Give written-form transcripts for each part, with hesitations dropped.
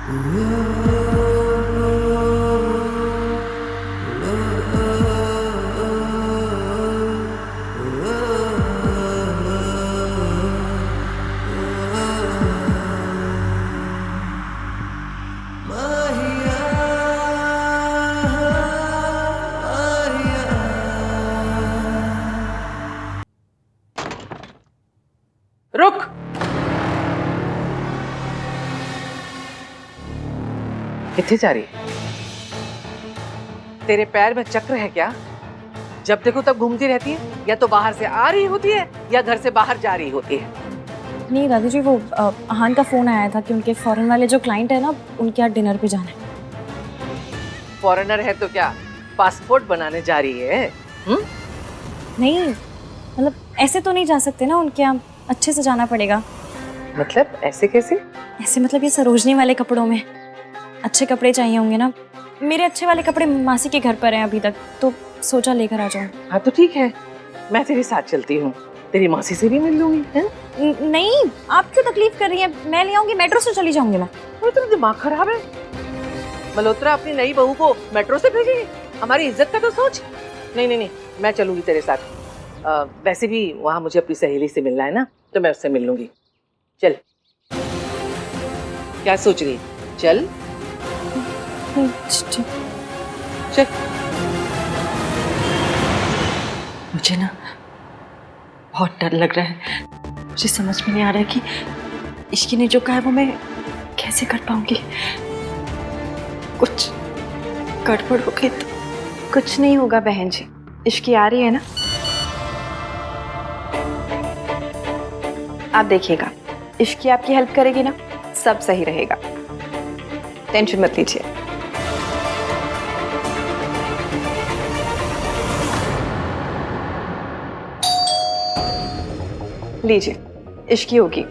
रुक। किथे जा रही? तेरे पैर में चक्र है क्या? जब देखो तब घूमती रहती है, या तो बाहर से आ रही होती है या घर से बाहर जा रही होती है। नहीं दादी जी, वो अहान का फोन आया था कि उनके फॉरेन वाले जो क्लाइंट है ना, उनके यहाँ डिनर पे जाना है। फॉरेनर है तो क्या पासपोर्ट बनाने जा रही है? नहीं मतलब ऐसे तो नहीं जा सकते ना, उनके यहाँ अच्छे से जाना पड़ेगा। मतलब ऐसे कैसे? ऐसे मतलब ये सरोजनी वाले कपड़ों में अच्छे कपड़े चाहिए होंगे ना। मेरे अच्छे वाले कपड़े मासी के घर पर हैं अभी तक, तो सोचा लेकर आ जाऊं। हाँ तो ठीक है, मैं तेरे साथ चलती हूँ, तेरी मासी से भी मिल लूंगी। नहीं, आप क्यों तकलीफ कर रही हैं? मैं ले आऊंगी, मेट्रो से चली जाऊंगी मैं। तेरा दिमाग खराब है? मल्होत्रा अपनी नई बहू को मेट्रो से भेजेगी? हमारी इज्जत का तो सोच। नहीं नहीं नहीं, मैं चलूंगी तेरे साथ। वैसे भी वहां मुझे अपनी सहेली से मिलना है ना, तो मैं उससे मिल लूंगी। चल। क्या सोच रही? चल चल। मुझे ना बहुत डर लग रहा है। मुझे समझ में नहीं आ रहा है कि इश्की ने जो कहा है वो मैं कैसे कर पाऊंगी। कुछ गड़बड़ हो गई तो। कुछ नहीं होगा बहन जी, इश्की आ रही है ना, आप देखिएगा, इश्की आपकी हेल्प करेगी ना, सब सही रहेगा, टेंशन मत लीजिए। लीजिए, इश्की होगी।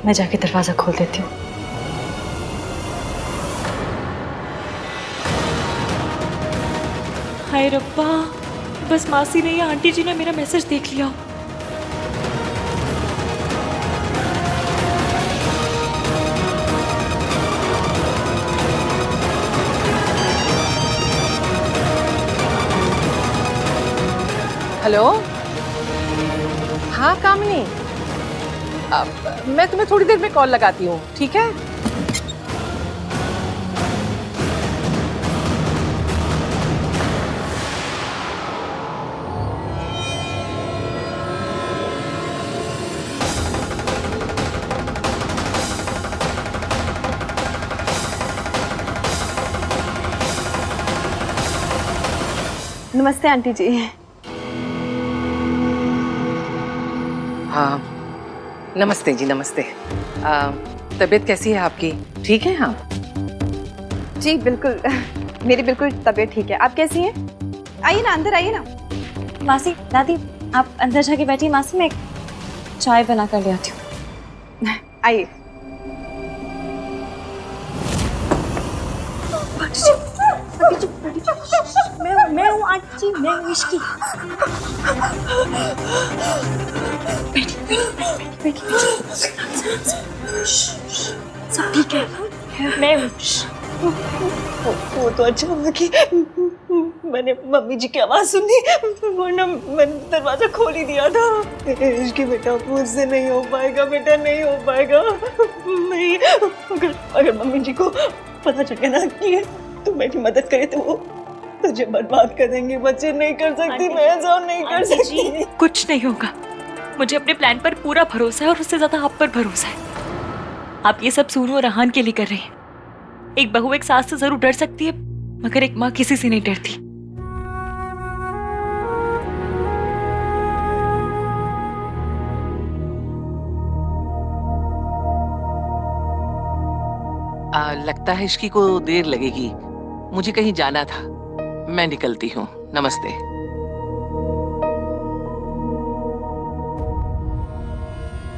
मैं जाके दरवाजा खोल देती हूँ। हाय रब्बा, बस मासी ने या आंटी जी ने मेरा मैसेज देख लिया। हेलो। हाँ कामिनी, मैं तुम्हें थोड़ी देर में कॉल लगाती हूँ, ठीक है? नमस्ते आंटी जी। हाँ नमस्ते जी, नमस्ते। तबीयत कैसी है आपकी? ठीक है? हाँ जी बिल्कुल, मेरी बिल्कुल तबीयत ठीक है। आप कैसी हैं? आइए ना, अंदर आइए ना। मासी, दादी, आप अंदर जाके बैठिए। मासी, मैं चाय बना कर ले आती हूँ। आइए। मैं हूँ आंटी जी, मैं हूँ इश्की। बैठी। सब ठीक है, मैं हूँ। वो तो अच्छा हुआ कि मैंने मम्मी जी की आवाज सुनी, वरना मैंने दरवाजा खोल ही दिया था। इश्की बेटा, मुझसे नहीं हो पाएगा बेटा, नहीं हो पाएगा। नहीं, अगर मम्मी जी को पता चल गया ना कि तू मेरी मदद करे तो वो तुझे बर्बाद कर देंगे। बच्चे नहीं कर सकती, मैं ऐसा नहीं कर सकती। कुछ नहीं होगा, मुझे अपने प्लान पर पूरा भरोसा है और उससे ज्यादा आप पर भरोसा है। आप ये सब सूनू और रहान के लिए कर रहे हैं। एक बहू एक सास से जरूर डर सकती है, मगर एक माँ किसी से नहीं डरती। लगता है इश्की को देर लगेगी, मुझे कहीं जाना था, मैं निकलती हूँ। नमस्ते।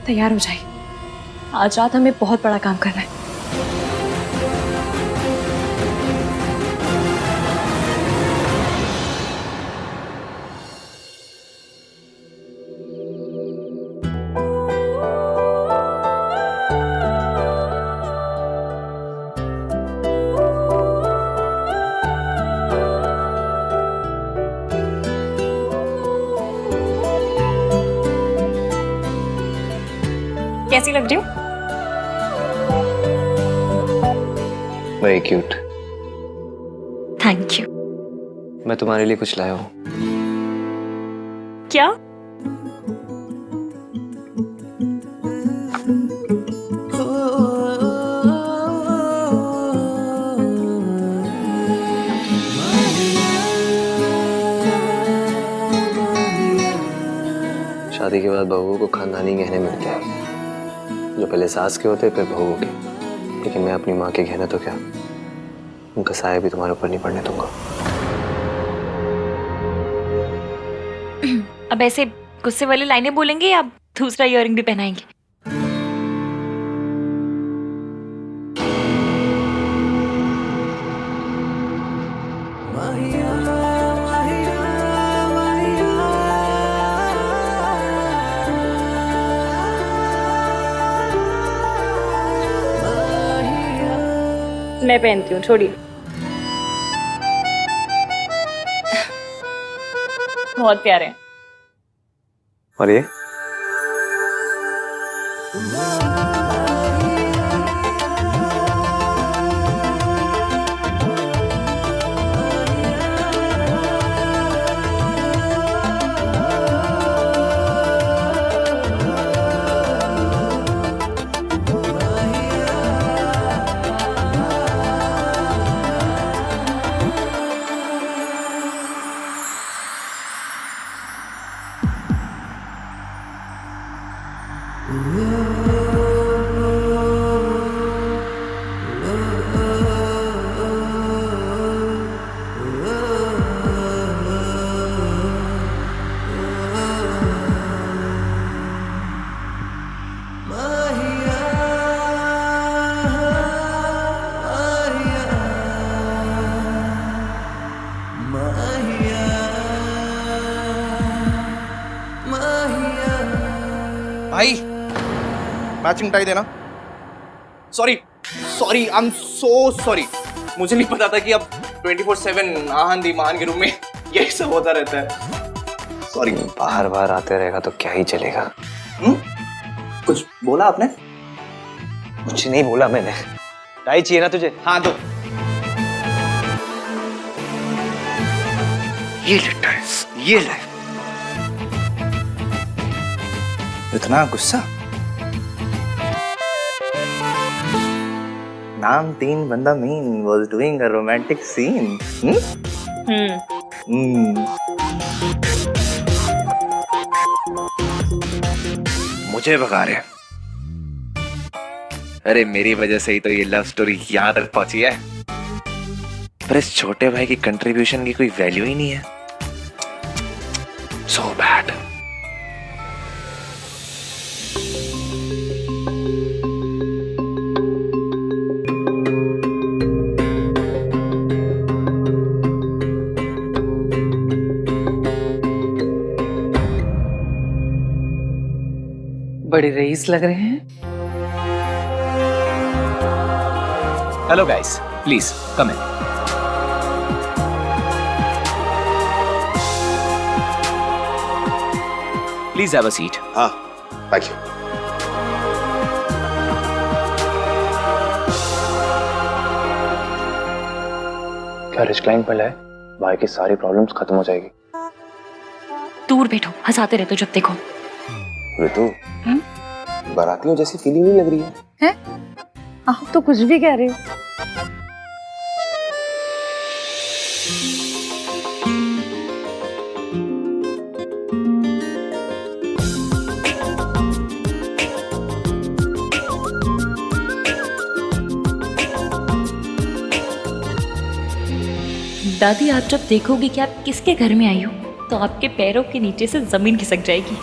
तैयार हो जाइए, आज रात हमें बहुत बड़ा काम करना है। कैसी लग रही हूँ? Very cute. Thank you. मैं तुम्हारे लिए कुछ लाया हूँ। क्या? शादी के बाद बहुओं को खानदानी गहने मिलते हैं, जो पहले सास के होते फिर बहुओं के। लेकिन मैं अपनी माँ के गहने तो क्या, उनका साया भी तुम्हारे ऊपर नहीं पड़ने दूंगा। अब ऐसे गुस्से वाली लाइनें बोलेंगे या दूसरा इयररिंग भी पहनाएंगे? मैं पहनती हूँ, छोड़िए। बहुत प्यारे हैं। और ये भाई मैचिंग टाई देना। Sorry sorry, I am so sorry. मुझे नहीं पता था कि अब 24/7 आहन दी मान के रूम में यही सब होता रहता है। सॉरी। बाहर बाहर आते रहेगा तो क्या ही चलेगा। कुछ बोला आपने? कुछ नहीं बोला मैंने। टाई चाहिए ना तुझे? हाँ दो। ये ले टाई, ये ले। इतना गुस्सा? नाम 3 बंदा mean was doing a romantic scene. मुझे भगा रहे। अरे मेरी वजह से ही तो ये लव स्टोरी यहाँ तक पहुंची है। पर इस छोटे भाई की कंट्रीब्यूशन की कोई वैल्यू ही नहीं है। So bad. बड़े रईस लग रहे हैं। Hello guys, please come in. Please have a seat. हाँ, thank you. क्या रिस्क्लाइन पर है? भाई की सारी प्रॉब्लम्स खत्म हो जाएगी। दूर बैठो, हंसाते रहते हो जब देखो। ऋतु, बारातियों जैसी फीलिंग नहीं लग रही है? आप तो कुछ भी कह रहे हो। दादी, आप जब देखोगी कि आप किसके घर में आई हो तो आपके पैरों के नीचे से जमीन खिसक जाएगी।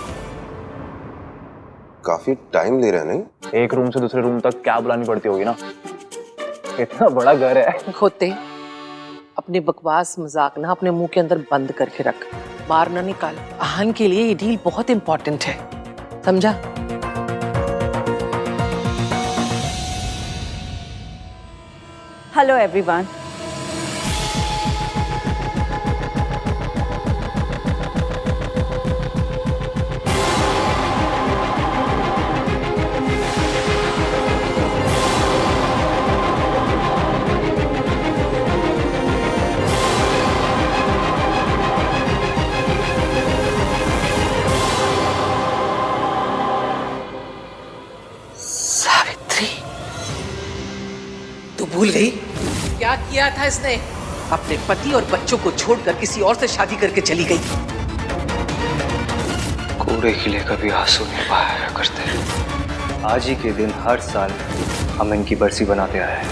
काफी टाइम ले रहे हैं नहीं? एक रूम से दूसरे रूम तक क्या बुलानी पड़ती होगी ना। इतना बड़ा घर है। खोते, अपने बकवास मजाक ना अपने मुंह के अंदर बंद करके रख, बाहर ना निकाल। आहन के लिए ये डील बहुत इंपॉर्टेंट है, समझा? Hello everyone. भूल गई क्या किया था इसने? अपने पति और बच्चों को छोड़कर किसी और से शादी करके चली गई। कूड़े के लिए कभी आंसू नहीं बहाया करते। आज ही के दिन हर साल हम इनकी बरसी बनाते आए हैं।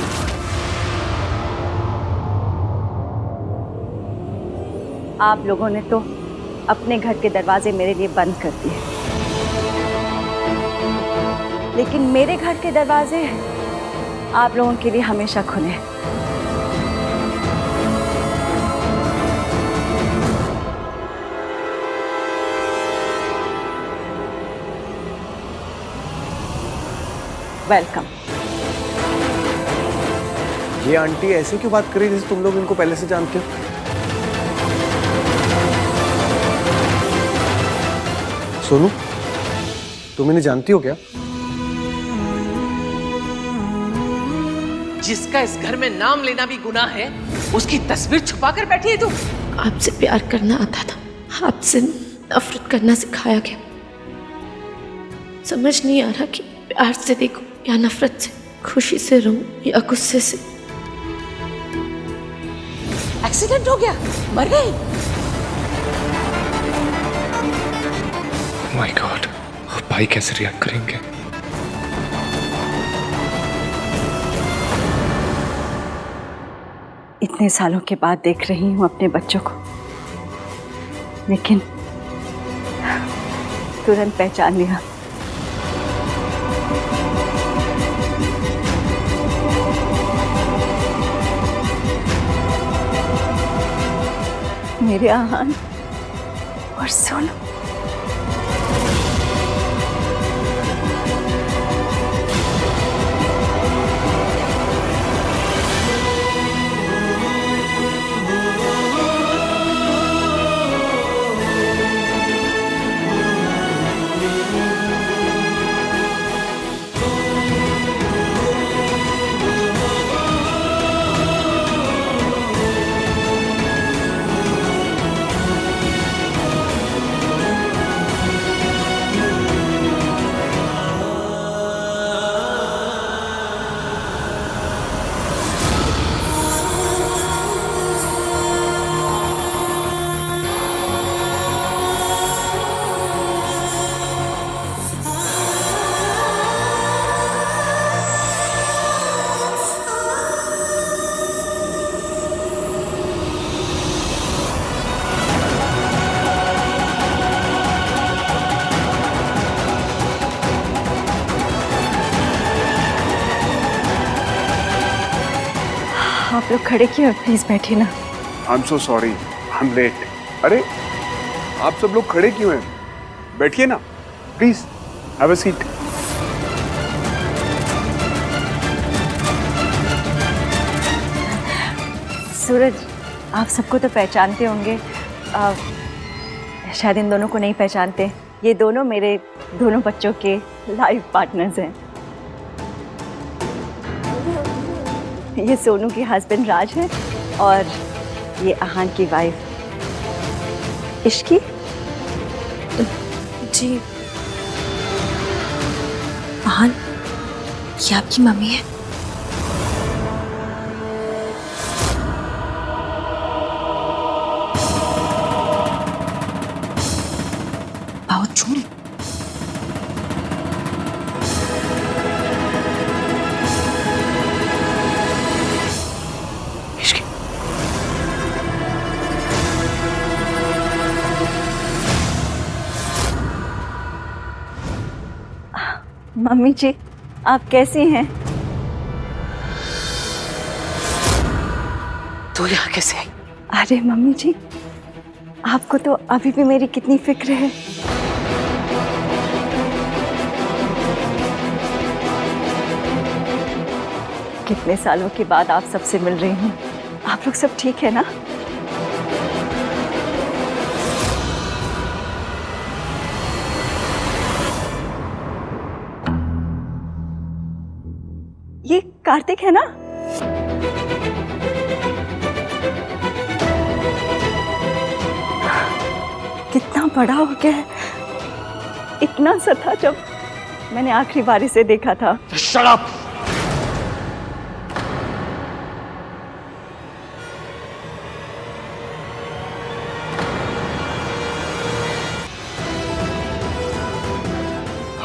आप लोगों ने तो अपने घर के दरवाजे मेरे लिए बंद कर दिए, लेकिन मेरे घर के दरवाजे आप लोगों के लिए हमेशा खुले हैं। वेलकम। ये आंटी ऐसे क्यों बात कर रही है जैसे तुम लोग इनको पहले से जानते हो? सोनू, तुम इन्हें जानती हो क्या? जिसका इस घर में नाम लेना भी गुनाह है, उसकी तस्वीर छुपा कर बैठी है तू। आपसे प्यार करना आता था, आपसे नफरत करना सिखाया गया। समझ नहीं आ रहा कि प्यार से देखूं या नफरत से, खुशी से रहूं या गुस्से से। एक्सीडेंट हो गया, मर गई। माय गॉड, अब भाई कैसे रिएक्ट करेंगे? इतने सालों के बाद देख रही हूँ अपने बच्चों को, लेकिन तुरंत पहचान लिया। मेरे आहान और सोनू। आप लोग खड़े क्यों? प्लीज बैठिए ना। I am so sorry, I am late. अरे आप सब लोग खड़े क्यों हैं? बैठिए ना please, have a seat. Suraj, आप सबको तो पहचानते होंगे, शायद इन दोनों को नहीं पहचानते। ये दोनों मेरे दोनों बच्चों के लाइफ पार्टनर्स हैं। ये सोनू के हस्बैंड राज हैं और ये आहान की वाइफ इश्की। जी, आहान, ये आपकी मम्मी है? बहुत झूठ। मम्मी जी, आप कैसी हैं? तू यहाँ कैसे आई? अरे मम्मी जी, आपको तो अभी भी मेरी कितनी फिक्र है। कितने सालों के बाद आप सबसे मिल रही हूँ। आप लोग सब ठीक है ना? ये कार्तिक है ना? कितना बड़ा हो गया है। इतना सा था जब मैंने आखिरी बार इसे देखा था। Shut up!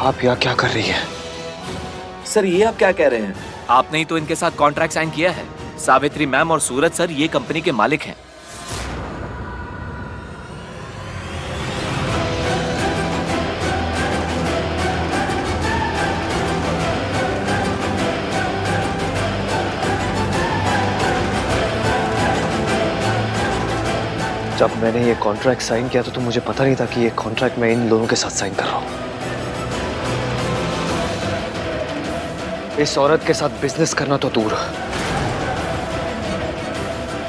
आप यहाँ क्या कर रही है? सर ये आप क्या कह रहे हैं? आपने ही तो इनके साथ कॉन्ट्रैक्ट साइन किया है। सावित्री मैम और सूरज सर ये कंपनी के मालिक हैं। जब मैंने ये कॉन्ट्रैक्ट साइन किया तो मुझे पता नहीं था कि ये कॉन्ट्रैक्ट मैं इन लोगों के साथ साइन कर रहा हूं। इस औरत के साथ बिजनेस करना तो दूर,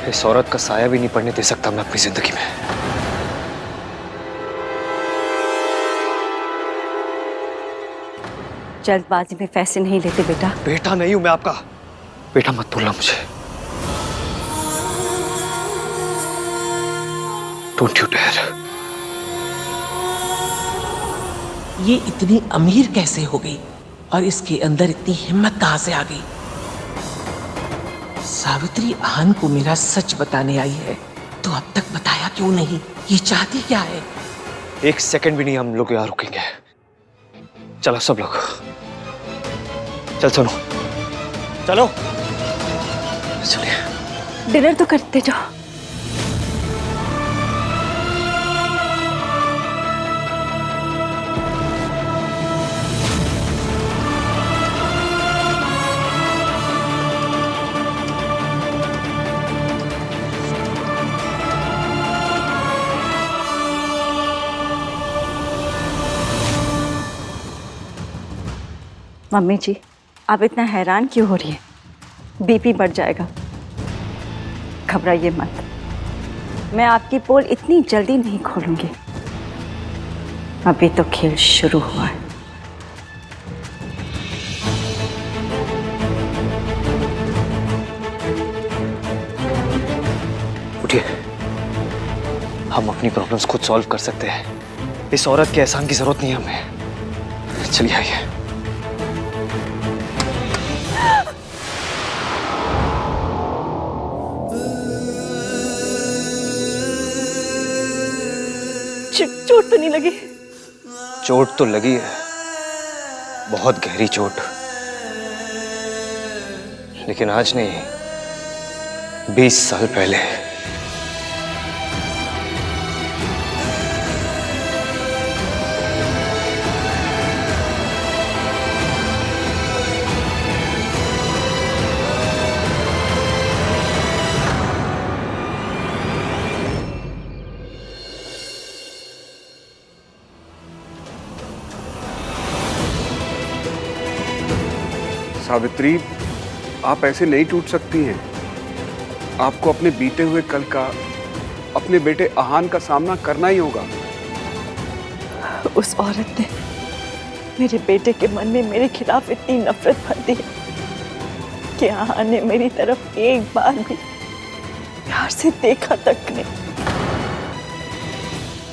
इस औरत का साया भी नहीं पड़ने दे सकता मैं अपनी जिंदगी में। जल्दबाजी में फैसले नहीं लेते बेटा। बेटा नहीं हूं मैं आपका। बेटा मत बोलना मुझे। Don't you dare. ये इतनी अमीर कैसे हो गई और इसके अंदर इतनी हिम्मत कहां से आ गई? सावित्री आहन को मेरा सच बताने आई है तो अब तक बताया क्यों नहीं? ये चाहती क्या है? एक सेकंड भी नहीं हम लोग यहाँ रुकेंगे। चलो सब लोग, चल सुनो, चलो चलिए। डिनर तो करते जाओ। मम्मी जी, आप इतना हैरान क्यों हो रही है? बीपी बढ़ जाएगा। घबराइए मत, मैं आपकी पोल इतनी जल्दी नहीं खोलूंगी। अभी तो खेल शुरू हुआ है। उठिए, हम अपनी प्रॉब्लम्स खुद सॉल्व कर सकते हैं। इस औरत के एहसान की जरूरत नहीं है हमें। चलिए आइए। चोट तो नहीं लगी? चोट तो लगी है, बहुत गहरी चोट, लेकिन आज नहीं, 20 साल पहले। सावित्री, आप ऐसे नहीं टूट सकती हैं। आपको अपने बीते हुए कल का, अपने बेटे आहान का सामना करना ही होगा। उस औरत ने मेरे बेटे के मन में मेरे खिलाफ इतनी नफरत भर दी कि आहान ने मेरी तरफ एक बार भी प्यार से देखा तक नहीं।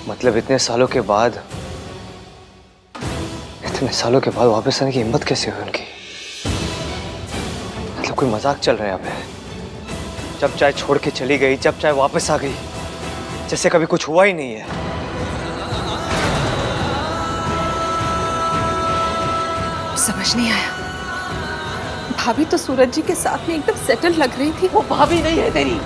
मतलब इतने सालों के बाद वापस आने की हिम्मत कैसे हुई उनकी? मतलब कोई मजाक चल रहा है यहाँ पे? जब चाहे छोड़ के चली गई, जब चाहे वापस आ गई, जैसे कभी कुछ हुआ ही नहीं है। समझ नहीं आया। भाभी तो सूरज जी के साथ में एकदम सेटल लग रही थी। वो भाभी नहीं है तेरी।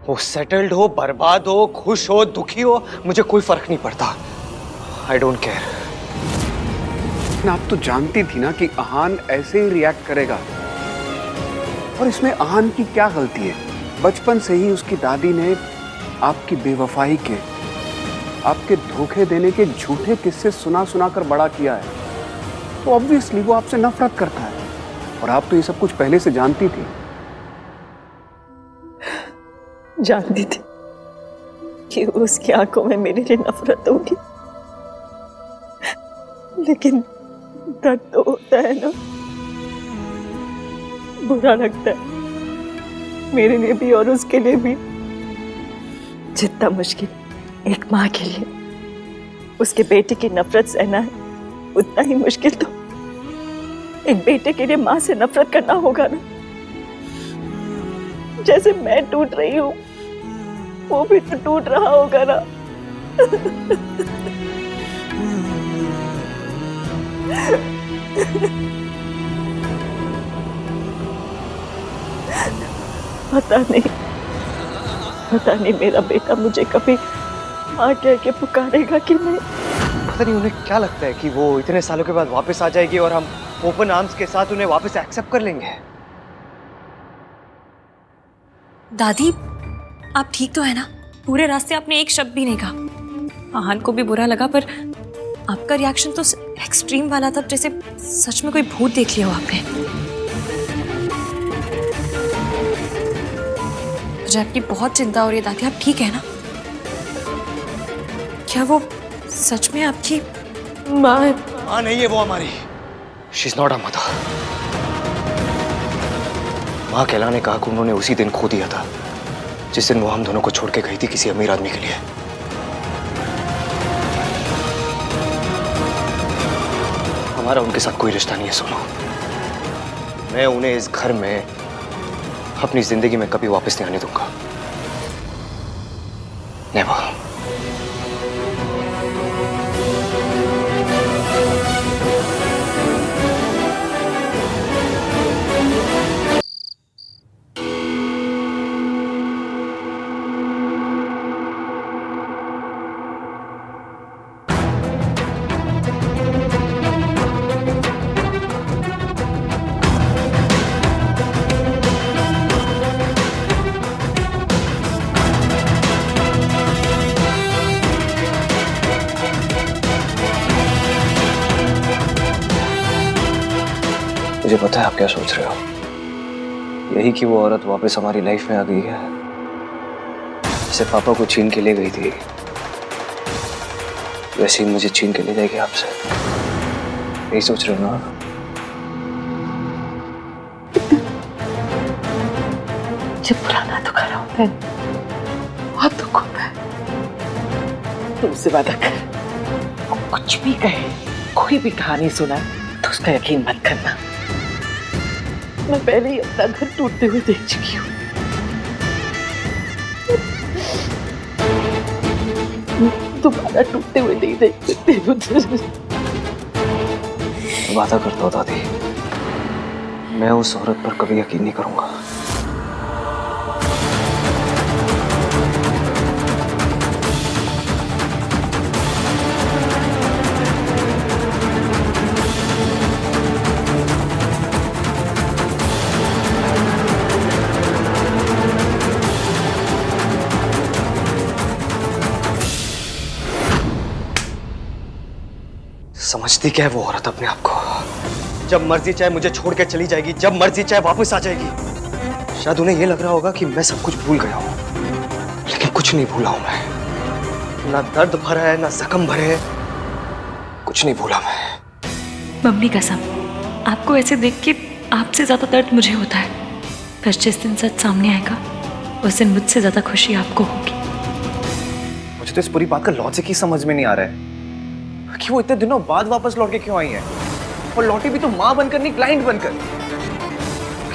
वो सेटल्ड हो, बर्बाद हो, खुश हो, दुखी हो, मुझे कोई फर्क नहीं पड़ता। I don't care. आप तो जानती थी ना कि आहान ऐसे ही रिएक्ट करेगा, और इसमें आहान की क्या गलती है? बचपन से ही उसकी दादी ने आपकी बेवफाई के, आपके धोखे देने के झूठे किस्से सुना सुना कर बड़ा किया है। तो ऑब्वियसली वो आपसे नफरत करता है, और आप तो ये सब कुछ पहले से जानती थी। जानती थी कि उसकी आंखों में मेरे लिए नफरत होगी, लेकिन दर्द तो होता है ना, बुरा लगता है मेरे लिए भी और उसके लिए भी। जितना मुश्किल एक माँ के लिए उसके बेटे की नफरत सहना है, उतना ही मुश्किल तो एक बेटे के लिए माँ से नफरत करना होगा ना। जैसे मैं टूट रही हूँ, वो भी तो टूट रहा होगा ना। पता नहीं मेरा बेटा मुझे कभी माँ कह के पुकारेगा कि नहीं। पता नहीं उन्हें क्या लगता है कि वो इतने सालों के बाद वापस आ जाएगी और हम ओपन आर्म्स के साथ उन्हें वापस एक्सेप्ट कर लेंगे। दादी, आप ठीक तो है ना? पूरे रास्ते आपने एक शब्द भी नहीं कहा। आहान को भी बुरा लगा, पर आपका रिएक्शन तो एक्सट्रीम वाला था, जैसे सच में कोई भूत देख लिया हो आपने। मुझे आपकी बहुत चिंता हो रही है दादी, आप ठीक है ना? क्या वो सच में आपकी माँ है? माँ नहीं है वो हमारी। She is not a mother. माँ कहलाने का हक उन्होंने उसी दिन खो दिया था जिस दिन वो हम दोनों को छोड़ के गई थी किसी अमीर आदमी के लिए। हमारा उनके साथ कोई रिश्ता नहीं है सोनू। मैं उन्हें इस घर में अपनी जिंदगी में कभी वापस नहीं आने दूंगा। नेवर। मुझे पता है आप क्या सोच रहे हो। यही कि वो औरत वापस हमारी लाइफ में आ गई है, जैसे पापा को छीन के ले गई थी, वैसे ही मुझे छीन के ले जाएगी आपसे। यही सोच रहे हो ना? जब पुराना दुख आ रहा होता है, बहुत दुख होता है। तुमसे वादा कर, वो कुछ भी कहे, कोई भी कहानी सुना तो उसका यकीन मत करना। मैं पहले ही अपना घर टूटते हुए देख चुकी हूँ। दोबारा टूटते हुए नहीं देख सकती। वादा करता हूँ दादी, मैं उस औरत पर कभी यकीन नहीं करूंगा। समझती क्या है वो औरत अपने आप को? जब मर्जी चाहे मुझे छोड़ के चली जाएगी, जब मर्जी चाहे वापस आ जाएगी। शायद उन्हें यह लग रहा होगा कि मैं सब कुछ भूल गया हूं, लेकिन कुछ नहीं भूला हूं मैं। ना दर्द भरा है, ना जख्म भरे हैं, कुछ नहीं भूला मैं। मम्मी कसम, आपको ऐसे देख के आपसे ज्यादा दर्द मुझे होता है, पर जिस दिन सच सामने आएगा उस दिन मुझसे ज्यादा खुशी आपको होगी। मुझे तो इस पूरी बात का लॉजिक ही समझ में नहीं आ रहा है कि वो इतने दिनों बाद वापस लौट के क्यों आई है, और लौटी भी तो माँ बनकर नहीं, क्लाइंट बनकर।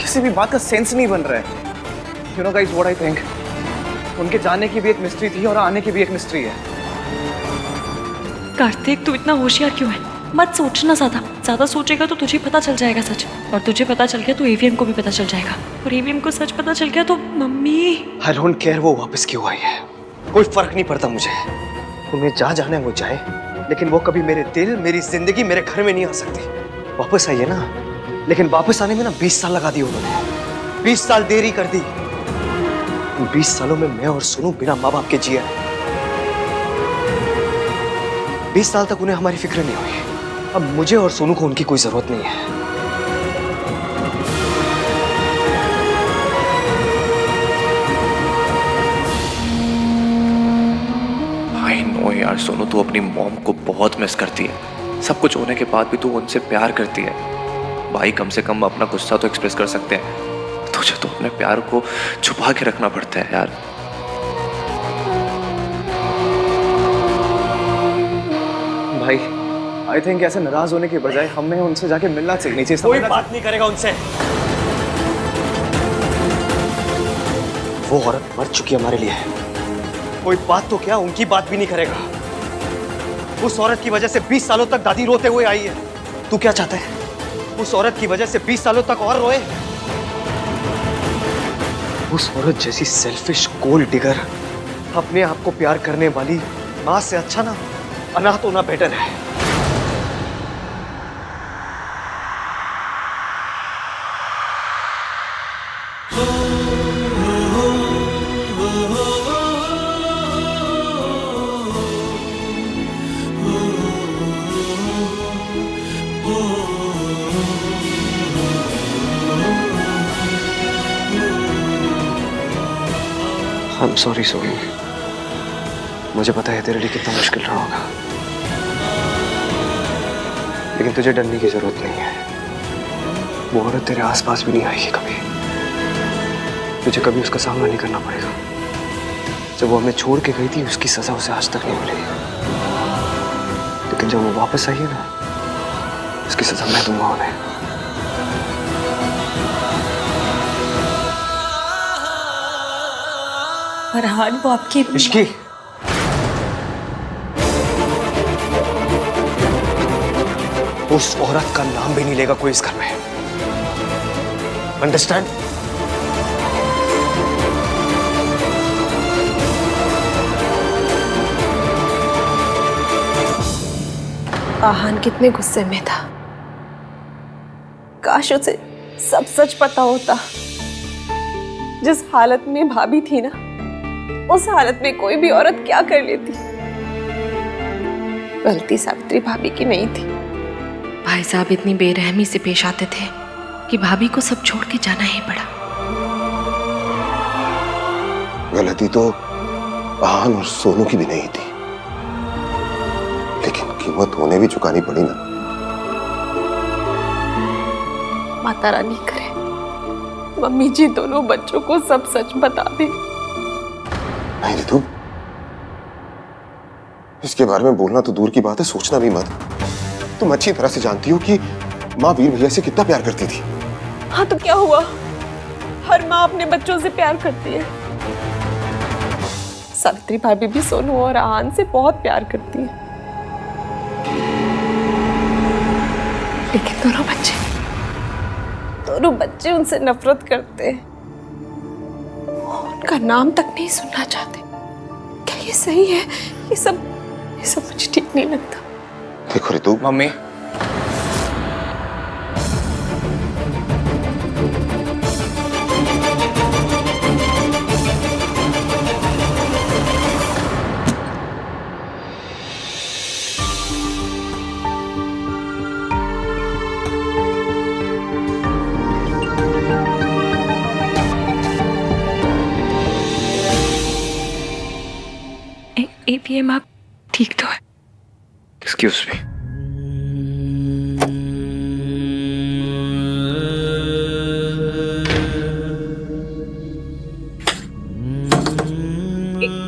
किसी भी बात का सेंस नहीं बन रहा है। You know guys what I think, उनके जाने की भी एक मिस्ट्री थी और आने की भी एक मिस्ट्री है। कार्तिक, तू इतना होशियार क्यों है? मत सोचना ज्यादा सोचेगा तो तुझे पता चल जाएगा सच, और तुझे पता चल गया तो एवीएम को भी पता चल जाएगा, और एवीएम को सच पता चल गया तो मम्मी। आई डोंट केयर वो वापस क्यों आई है, कोई फर्क नहीं पड़ता मुझे। उन्हें जहाँ जाना है वो जाए, लेकिन वो कभी मेरे दिल, मेरी जिंदगी, मेरे घर में नहीं आ सकती। वापस आइए ना, लेकिन वापस आने में ना 20 साल लगा दिए उन्होंने। 20 साल देरी कर दी। इन 20 सालों में मैं और सोनू बिना माँ बाप के जिए। 20 साल तक उन्हें हमारी फिक्र नहीं हुई। अब मुझे और सोनू को उनकी कोई जरूरत नहीं है। आई नो यार सोनू, तू अपनी मॉम को बहुत मिस करती है। सब कुछ होने के बाद भी तू उनसे प्यार करती है। भाई कम से कम अपना गुस्सा तो एक्सप्रेस कर सकते हैं, तुझे तो अपने प्यार को छुपा के रखना पड़ता है यार। भाई आई थिंक ऐसे नाराज होने के बजाय हमें उनसे जाके मिलना चाहिए। कोई बात नहीं करेगा उनसे। वो औरत मर चुकी है हमारे लिए, कोई बात तो क्या उनकी बात भी नहीं करेगा। उस औरत की वजह से 20 सालों तक दादी रोते हुए आई है, तू क्या चाहता है? उस औरत की वजह से 20 सालों तक और रोए? उस औरत जैसी सेल्फिश गोल्ड डिगर अपने आप को प्यार करने वाली मां से अच्छा ना अनाथ होना बेटर है। I'm sorry सोनू, मुझे पता है तेरे लिए कितना मुश्किल रहा होगा, लेकिन तुझे डरने की जरूरत नहीं है। वो औरत तेरे आसपास भी नहीं आएगी कभी। तुझे कभी उसका सामना नहीं करना पड़ेगा। जब वो हमें छोड़ के गई थी उसकी सजा उसे आज तक नहीं मिली, लेकिन जब वो वापस आई है ना, उसकी सजा मैं दूंगा उन्हें। फरहान, वो आपकी इश्की, उस औरत का नाम भी नहीं लेगा कोई इस घर में। अंडरस्टैंड? आहान कितने गुस्से में था। काश उसे सब सच पता होता। जिस हालत में भाभी थी ना, उस हालत में कोई भी औरत क्या कर लेती। गलती सावित्री भाभी की नहीं थी। भाई साहब इतनी बेरहमी से पेश आते थे कि भाभी को सब छोड़ के जाना ही पड़ा। गलती तो आहान और सोनू की भी नहीं थी, लेकिन कीमत उन्हें भी चुकानी पड़ी ना। माता रानी करे मम्मी जी दोनों बच्चों को सब सच बता दे। नहीं रितु, इसके बारे में बोलना तो दूर की बात है, सोचना भी मत। तुम अच्छी तरह से जानती हो कि माँ वीर भैया से कितना प्यार करती थी। हाँ तो क्या हुआ, हर माँ अपने बच्चों से प्यार करती है। सावित्री भाभी भी सोनू और आहान से बहुत प्यार करती है, लेकिन दोनों बच्चे उनसे नफरत करते हैं। उनका नाम तक नहीं सुनना चाहते। क्या ये सही है? ये सब मुझे ठीक नहीं लगता। देखो रितु, मम्मी, एवीएम आप ठीक तो है? Excuse me.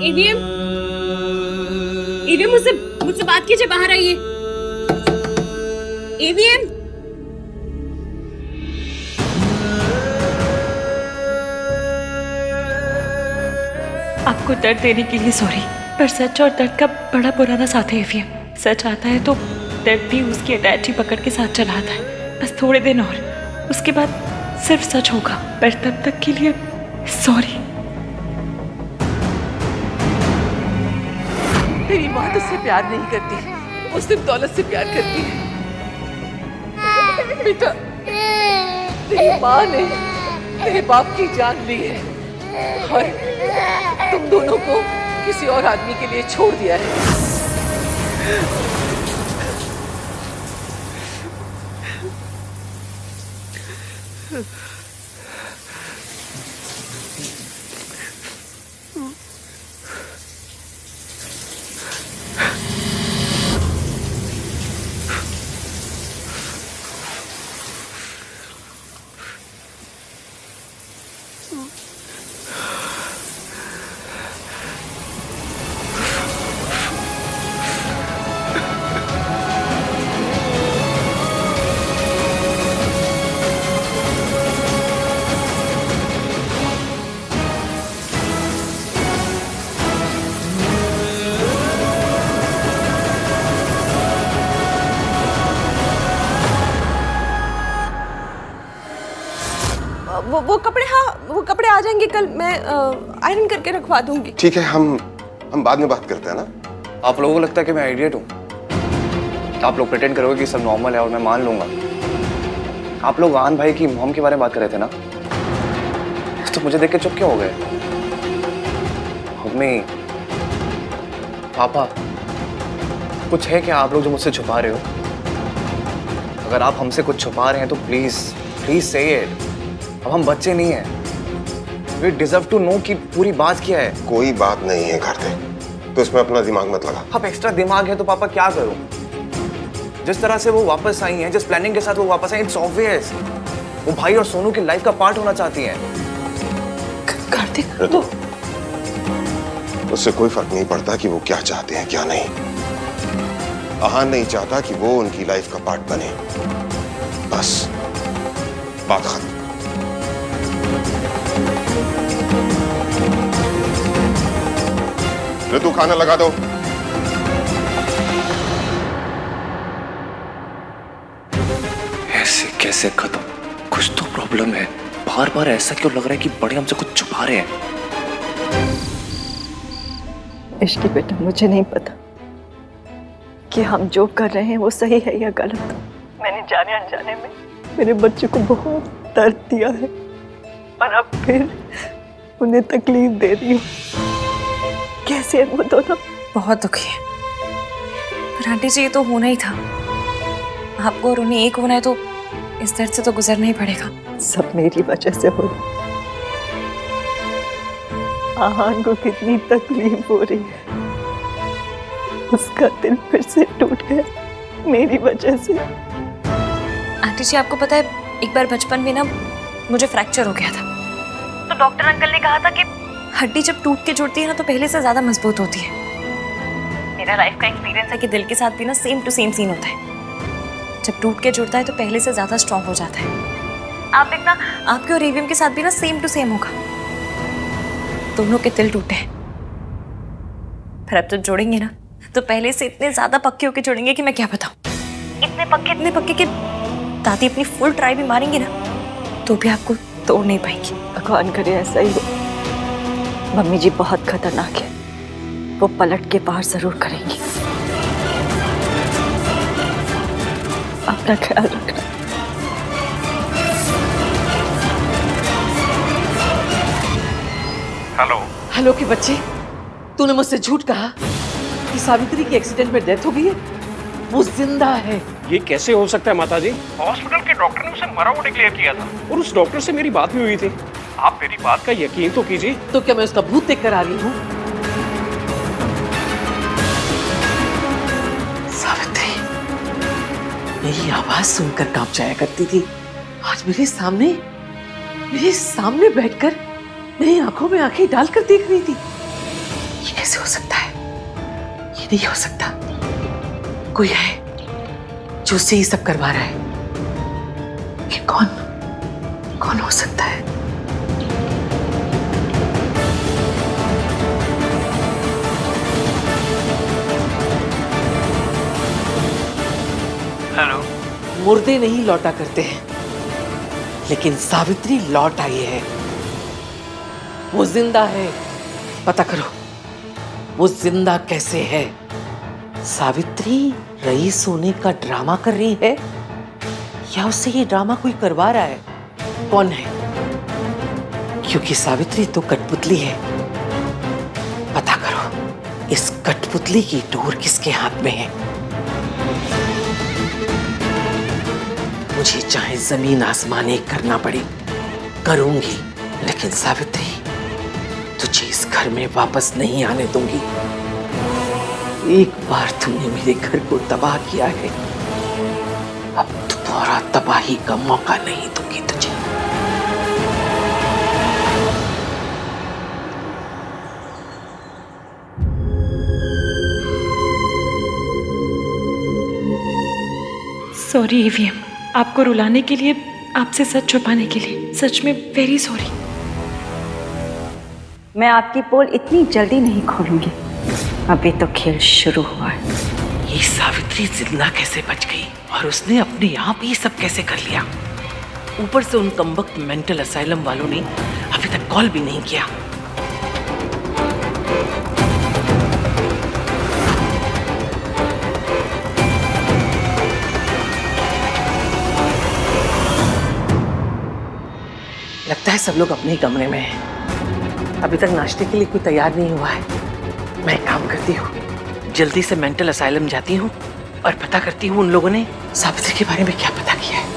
एवीएम मुझसे बात कीजिए, बाहर आइए। एवीएम, आपको दर्द देने के लिए सॉरी, पर सच और दर्द का बड़ा पुराना साथ है एवीएम। सच आता है तो दर्द भी उसकी अटैची पकड़ के साथ चला आता है। बस थोड़े दिन और, उसके बाद सिर्फ सच होगा, पर तब तक के लिए सॉरी। तेरी माँ तुझसे प्यार नहीं करती, वो सिर्फ दौलत से प्यार करती है। बेटा, तेरी माँ ने तेरे बाप की जान ली है और तुम दोनों को किसी और आदमी के लिए छोड़ दिया है। वो कपड़े, हाँ वो कपड़े आ जाएंगे कल, मैं आयरन करके रखवा दूंगी। ठीक है, हम बाद में बात करते हैं ना। आप लोगों को लगता है कि मैं आइडियट हूँ? आप लोग प्रिटेंड करोगे कि सब नॉर्मल है और मैं मान लूंगा। आप लोग आहान भाई की मॉम के बारे में बात कर रहे थे ना, तो मुझे देख के चुप क्यों हो गए? मम्मी, पापा, कुछ है क्या आप लोग जो मुझसे छुपा रहे हो? अगर आप हमसे कुछ छुपा रहे हैं तो प्लीज प्लीज से इट। अब हम बच्चे नहीं हैं। वी डिजर्व टू नो कि पूरी बात क्या है। कोई बात नहीं है कार्तिक, तो इसमें अपना दिमाग मत लगा। अब एक्स्ट्रा दिमाग है तो पापा क्या करूं? जिस तरह से वो वापस आई हैं, जिस प्लानिंग के साथ वो वापस आई, इट्स ऑब्वियस वो भाई और सोनू की लाइफ का पार्ट होना चाहती हैं। कार्तिक, तो उससे कोई फर्क नहीं पड़ता कि वो क्या चाहते हैं क्या नहीं। आहान नहीं चाहता कि वो उनकी लाइफ का पार्ट बने, बस बात खत्म। ऋतु, खाना लगा दो। ऐसे कैसे खत्म? कुछ तो प्रॉब्लम है। बार बार ऐसा क्यों लग रहा है कि बड़े हमसे कुछ छुपा रहे हैं? इश्की बेटा, मुझे नहीं पता कि हम जो कर रहे हैं वो सही है या गलत। मैंने जाने अनजाने में मेरे बच्चे को बहुत दर्द दिया है और अब फिर उन्हें तकलीफ दे रही हूँ। कैसे है वो दोनों? बहुत दुखी है, पर आंटी जी ये तो होना ही था। आपको और उन्हें एक होना है तो इस दर्द से तो गुजरना ही पड़ेगा। सब मेरी वजह से हो रहा है। आहान को कितनी तकलीफ हो रही है, उसका दिल फिर से टूट गया मेरी वजह से। आंटी जी आपको पता है, एक बार बचपन में ना मुझे फ्रैक्चर हो गया था, तो डॉक्टर अंकल ने कहा था कि हड्डी जब टूट के जुड़ती है ना तो पहले से ज्यादा मजबूत होती है। मेरा लाइफ का एक्सपीरियंस है कि दिल के साथ भी ना सेम टू सेम सीन होता है। जब टूट के जुड़ता है तो पहले से ज्यादा स्ट्रांग हो जाता है। आप देखना, आपके और एवीएम के साथ भी ना सेम टू सेम होगा। दोनों के दिल टूटे हैं, पर अब तो जोड़ेंगे ना तो पहले से इतने ज्यादा पक्के होके जुड़ेंगे कि मैं क्या बताऊं। इतने पक्के कि दादी अपनी फुल ट्राई भी मारेंगी ना तो भी आपको तोड़ नहीं पाएंगी। भगवान करे ऐसा ही हो। मम्मी जी बहुत खतरनाक है, वो पलट के पार जरूर करेंगी। अपना ख्याल रखना। हेलो हेलो के बच्चे, तूने मुझसे झूठ कहा कि सावित्री की एक्सीडेंट में डेथ हो गई है। वो जिंदा है। ये कैसे हो सकता है माताजी? हॉस्पिटल के डॉक्टर ने उसे मरा हुआ डिक्लेयर किया था और उस डॉक्टर से मेरी बात भी हुई थी। आप मेरी बात का यकीन तो कीजिए। तो क्या मैं उसका भूत देख कर आ रही हूँ? सावित्री मेरी आवाज सुनकर कांप जाया करती थी, आज मेरे सामने बैठकर मेरी आंखों में आंखें डालकर देख रही थी। ये कैसे हो सकता है? ये नहीं हो सकता। कोई है जो उससे ये सब करवा रहा है। ये कौन हो सकता है? हेलो। मुर्दे नहीं लौटा करते हैं, लेकिन सावित्री लौट आई है। वो जिंदा है। पता करो वो जिंदा कैसे है। सावित्री रईस होने का ड्रामा कर रही है या उससे ये ड्रामा कोई करवा रहा है? कौन है? क्योंकि सावित्री तो कठपुतली है। पता करो इस कठपुतली की डोर किसके हाथ में है। मुझे चाहे जमीन आसमान एक करना पड़े करूंगी, लेकिन सावित्री तुझे इस घर में वापस नहीं आने दूंगी। एक बार तूने मेरे घर को तबाह किया है, अब दोबारा तबाही का मौका नहीं दूंगी तुझे। सॉरी ईवीएम, आपको रुलाने के लिए, आपसे सच छुपाने के लिए, सच में वेरी सॉरी। मैं आपकी पोल इतनी जल्दी नहीं खोलूंगी, अभी तो खेल शुरू हुआ है। ये सावित्री जिंदा कैसे बच गई और उसने अपने आप ये सब कैसे कर लिया? ऊपर से उन कमबख्त मेंटल असाइलम वालों ने अभी तक कॉल भी नहीं किया। लगता है सब लोग अपने ही कमरे में हैं। अभी तक नाश्ते के लिए कोई तैयार नहीं हुआ है। मैं एक काम करती हूँ, जल्दी से मेंटल असाइलम जाती हूँ और पता करती हूँ उन लोगों ने सावित्री के बारे में क्या पता किया है।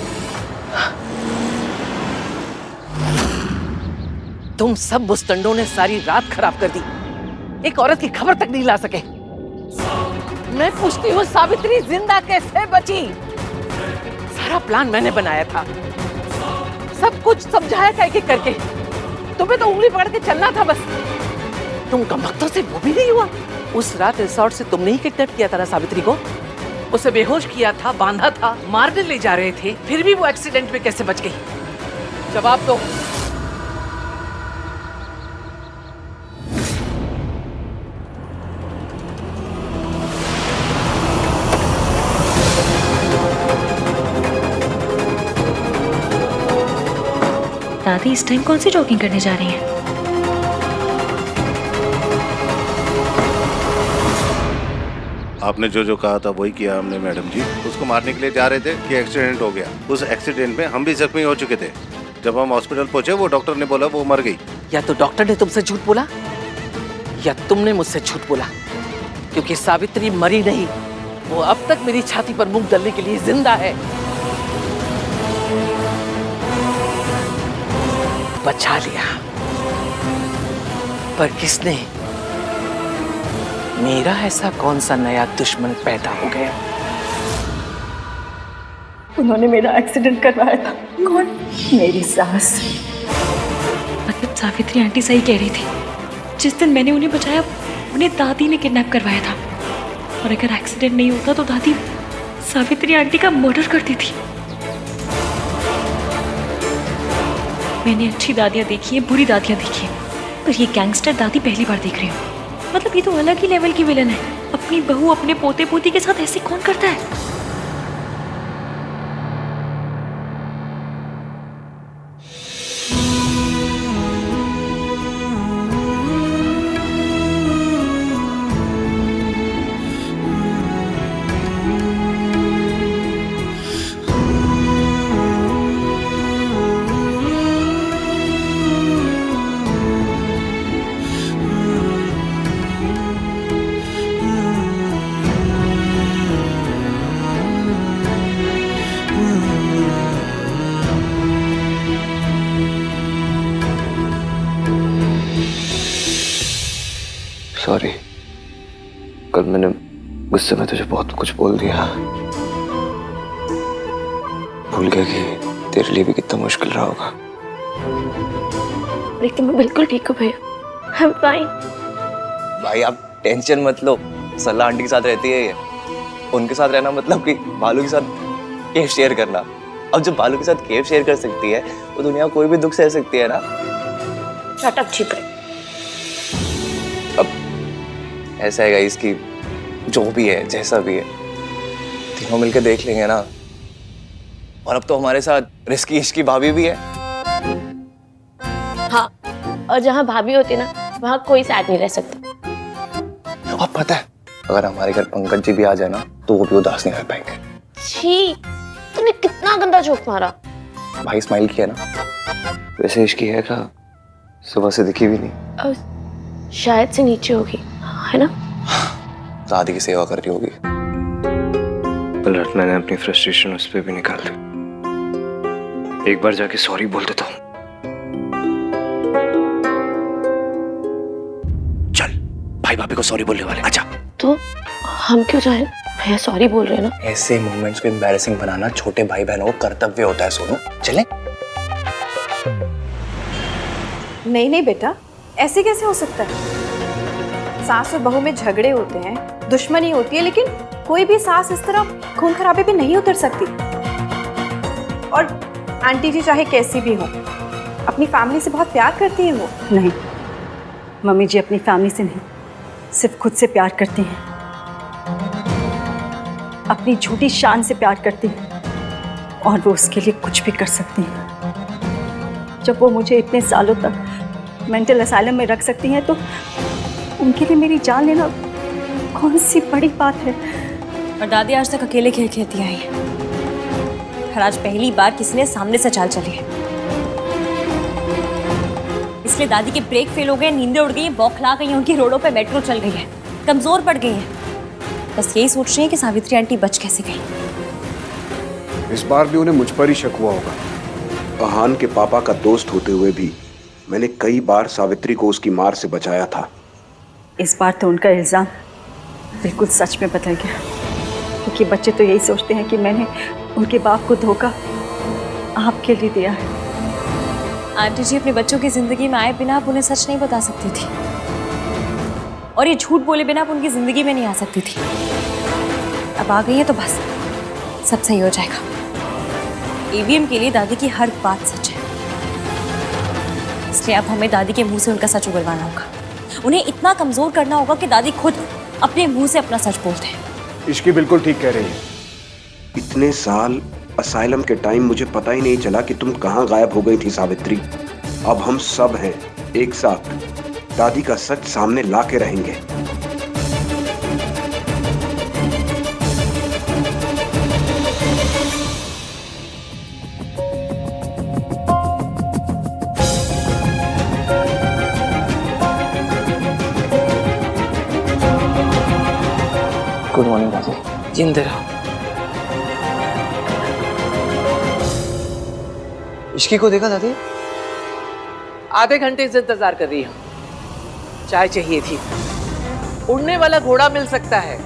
तुम सब बुस्तंडों ने सारी रात खराब कर दी, एक औरत की खबर तक नहीं ला सके। मैं पूछती हूँ सावित्री जिंदा कैसे बची? सारा प्लान मैंने बनाया था, सब कुछ समझाया था एक एक करके। तुम्हें तो उंगली पकड़ के चलना था बस। तुम कमबख्तों से वो भी नहीं हुआ। उस रात रिसोर्ट से तुमने ही किडनैप किया था ना सावित्री को? उसे बेहोश किया था, बांधा था, मारने ले जा रहे थे, फिर भी वो एक्सीडेंट में कैसे बच गई? जवाब दो। दादी इस टाइम कौन सी जॉगिंग करने जा रही हैं? आपने जो जो कहा था वही किया हमने मैडम जी। उसको मारने के लिए जा रहे थे कि एक्सीडेंट हो गया। उस एक्सीडेंट में हम भी जख्मी हो चुके थे। जब हम हॉस्पिटल पहुंचे वो डॉक्टर ने बोला वो मर गई। या तो डॉक्टर ने तुमसे झूठ बोला या तुमने मुझसे झूठ बोला, क्योंकि सावित्री मरी नहीं, वो अब तक मेरी छाती पर मुंह डालने के लिए जिंदा है। बचा लिया, पर किसने? मेरा ऐसा कौन सा नया दुश्मन पैदा हो गया? उन्होंने मेरा एक्सीडेंट करवाया था। कौन? मेरी सास। मतलब सावित्री आंटी सही कह रही थी, जिस दिन मैंने उन्हें बचाया उन्हें दादी ने किडनैप करवाया था। और अगर एक्सीडेंट नहीं होता तो दादी सावित्री आंटी का मर्डर करती थी। मैंने अच्छी दादियाँ देखी है, बुरी दादियाँ देखी है, पर ये गैंगस्टर दादी पहली बार देख रही हूँ। मतलब ये तो अलग ही लेवल की विलन है। अपनी बहू अपने पोते पोती के साथ ऐसे कौन करता है? सॉरी, कल मैंने गुस्से में तुझे बहुत कुछ बोल दिया। भूल गया कि तेरे लिए भी कितना मुश्किल रहा होगा। लेकिन मैं बिल्कुल ठीक हूँ भैया, आई एम फाइन। भाई आप टेंशन मत लो, सल्ला आंटी के साथ रहती है ये। उनके साथ रहना मतलब कि बालू के साथ केव शेयर करना। अब जब बालू के साथ केव शेयर कर सकती है तो दुनिया कोई भी दुख सह सकती है ना। शट अप छिपे। अब ऐसा है गाइस कि जो भी है जैसा भी है तीनों मिलकर देख लेंगे ना। और अब तो हमारे साथ रिस्की इश्की भाभी भी है। हाँ, और जहाँ भाभी होती ना वहाँ कोई साथ नहीं रह सकता। अब पता है अगर हमारे घर पंकज जी भी आ जाए ना तो वो भी उदास नहीं रह पाएंगे। छी, तूने कितना गंदा जोक मारा। भाई स्माइल किया ना। वैसे इश्की है क्या? सुबह से दिखी भी नहीं। शायद से नीचे होगी, है ना? दादी की सेवा कर रही होगी। पलट मैंने अपनी फ्रस्ट्रेशन उस पर भी निकाल दी। एक बार जाके सॉरी बोल देता हूँ। चल, भाई भाभी को सॉरी बोलने वाले, आजा। तो हम क्यों जाए? भैया सॉरी बोल रहे हैं ना। ऐसे मोमेंट्स को एम्बैरेसिंग बनाना छोटे भाई बहनों को कर्तव्य होता है। सोनू चले। नहीं नहीं बेटा, ऐसे कैसे हो सकता है? सास और बहू में झगड़े होते हैं, दुश्मनी होती है, लेकिन कोई भी सास इस तरह खून खराबे पे नहीं उतर सकती। और आंटी जी चाहे कैसी भी हो, अपनी फैमिली से बहुत प्यार करती हैं वो। नहीं, मम्मी जी अपनी फैमिली से नहीं, सिर्फ खुद से प्यार करती हैं। अपनी झूठी शान से प्यार करती हैं। और वो उसके लिए कुछ भी कर सकती हैं। जब वो मुझे इतने सालों तक मेंटल असाइलम में रख सकती हैं, तो उनके लिए मेरी जान लेना कौन सी बड़ी बात है। और दादी आज तक अकेले खेल खेलती आई है, और आज पहली बार किसी ने सामने से चाल चली है। इसलिए दादी के ब्रेक फेल हो गए, नींदें उड़ गई, बौखला गई हैं, उनकी रोडों पे मेट्रो चल गई है, कमजोर पड़ गई है। बस यही सोच रही है कि सावित्री आंटी बच कैसे गई। इस बार भी उन्हें मुझ पर ही शक हुआ होगा। अहान के पापा का दोस्त होते हुए भी मैंने कई बार सावित्री को उसकी मार से बचाया था। इस बार तो उनका इल्जाम बिल्कुल सच में बदल गया, क्योंकि बच्चे तो यही सोचते हैं कि मैंने उनके बाप को धोखा आपके लिए दिया है। आंटी जी अपने बच्चों की जिंदगी में आए बिना आप उन्हें सच नहीं बता सकती थी, और ये झूठ बोले बिना आप उनकी जिंदगी में नहीं आ सकती थी। अब आ गई है तो बस सब सही हो जाएगा। ईवीएम के लिए दादी की हर बात सच है, इसलिए अब हमें दादी के मुंह से उनका सच उगलवाना होगा। उन्हें इतना कमजोर करना होगा कि दादी खुद अपने मुंह से अपना सच बोलते हैं। इश्की बिल्कुल ठीक कह रही है। इतने साल असाइलम के टाइम मुझे पता ही नहीं चला कि तुम कहाँ गायब हो गई थी सावित्री। अब हम सब हैं एक साथ, दादी का सच सामने ला के रहेंगे। गुड मॉर्निंग दादी। जिंदे रहो। इश्की को देखा दादी? आधे घंटे से इंतजार कर रही हूँ। चाय चाहिए थी। उड़ने वाला घोड़ा मिल सकता है,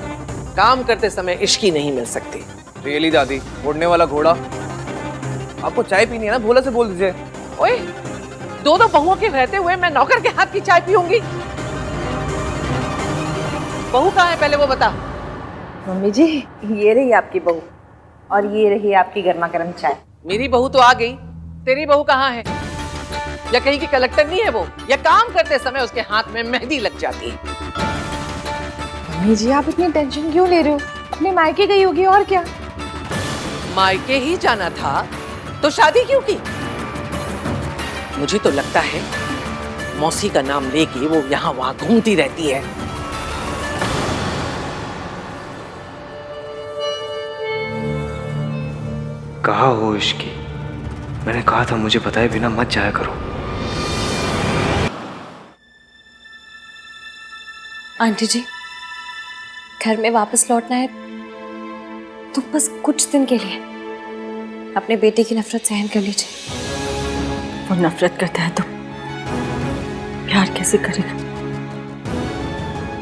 काम करते समय इश्की नहीं मिल सकती। रियली दादी, उड़ने वाला घोड़ा? आपको चाय पीनी है ना, भोला से बोल दीजिए। ओए, दो बहुओं के रहते हुए मैं नौकर के हाथ की चाय पीऊंगी? बहू कहाँ है पहले वो बता। मम्मी जी, ये रही आपकी बहू और ये रही आपकी गर्मा गर्म चाय। मेरी बहू तो आ गई, तेरी बहू कहाँ है? या कहीं की कलेक्टर नहीं है वो, या काम करते समय उसके हाथ में मेहंदी लग जाती है? मम्मी जी, आप इतनी टेंशन क्यों ले रहे हो? अपने मायके गई होगी और क्या। मायके ही जाना था तो शादी क्यों की? मुझे तो लगता है मौसी का नाम लेके वो यहाँ वहां घूमती रहती है। कहा हो इश्की, मैंने कहा था मुझे बताए बिना मत जाया करो। आंटी जी, घर में वापस लौटना है तो बस कुछ दिन के लिए अपने बेटे की नफरत सहन कर लीजिए। वो नफरत करता है तो प्यार कैसे करेगा?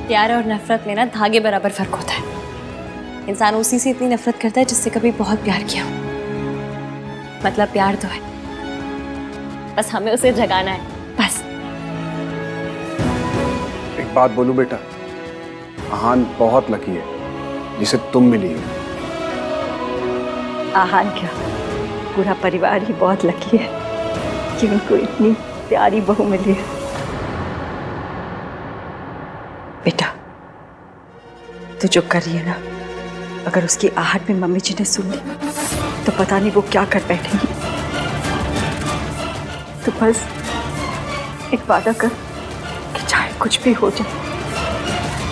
प्यार और नफरत में ना धागे बराबर फर्क होता है। इंसान उसी से इतनी नफरत करता है जिससे कभी बहुत प्यार किया हो। मतलब प्यार तो है, बस हमें उसे जगाना है, बस। एक बात बोलूं बेटा, आहान बहुत लकी है जिसे तुम मिली हो। आहान क्या, पूरा परिवार ही बहुत लकी है कि उनको इतनी प्यारी बहू मिली है। बेटा, तू जो कर रही है ना, अगर उसकी आहट में मम्मी जी ने सुन ली तो पता नहीं वो क्या कर बैठेंगी। तो बस एक वादा कर कि चाहे कुछ भी हो जाए,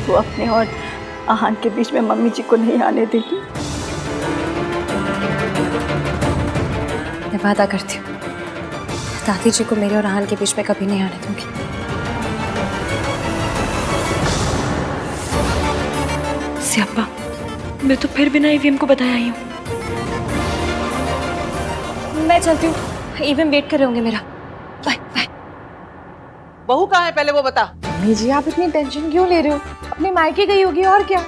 वो अपने और आहान के बीच में मम्मी जी को नहीं आने देगी। मैं वादा करती हूँ, दादी जी को मेरे और आहान के बीच में कभी नहीं आने दूंगी। सियाप्पा, मैं तो फिर बिना ईवीएम को बताया आई हूँ। मैं चलती हूँ, ईवीएम वेट कर रहे होंगे मेरा। Bye bye. बहू कहाँ है पहले वो बता। मम्मी जी, आप इतनी टेंशन क्यों ले रहे हो? अपने मायके गई होगी और क्या।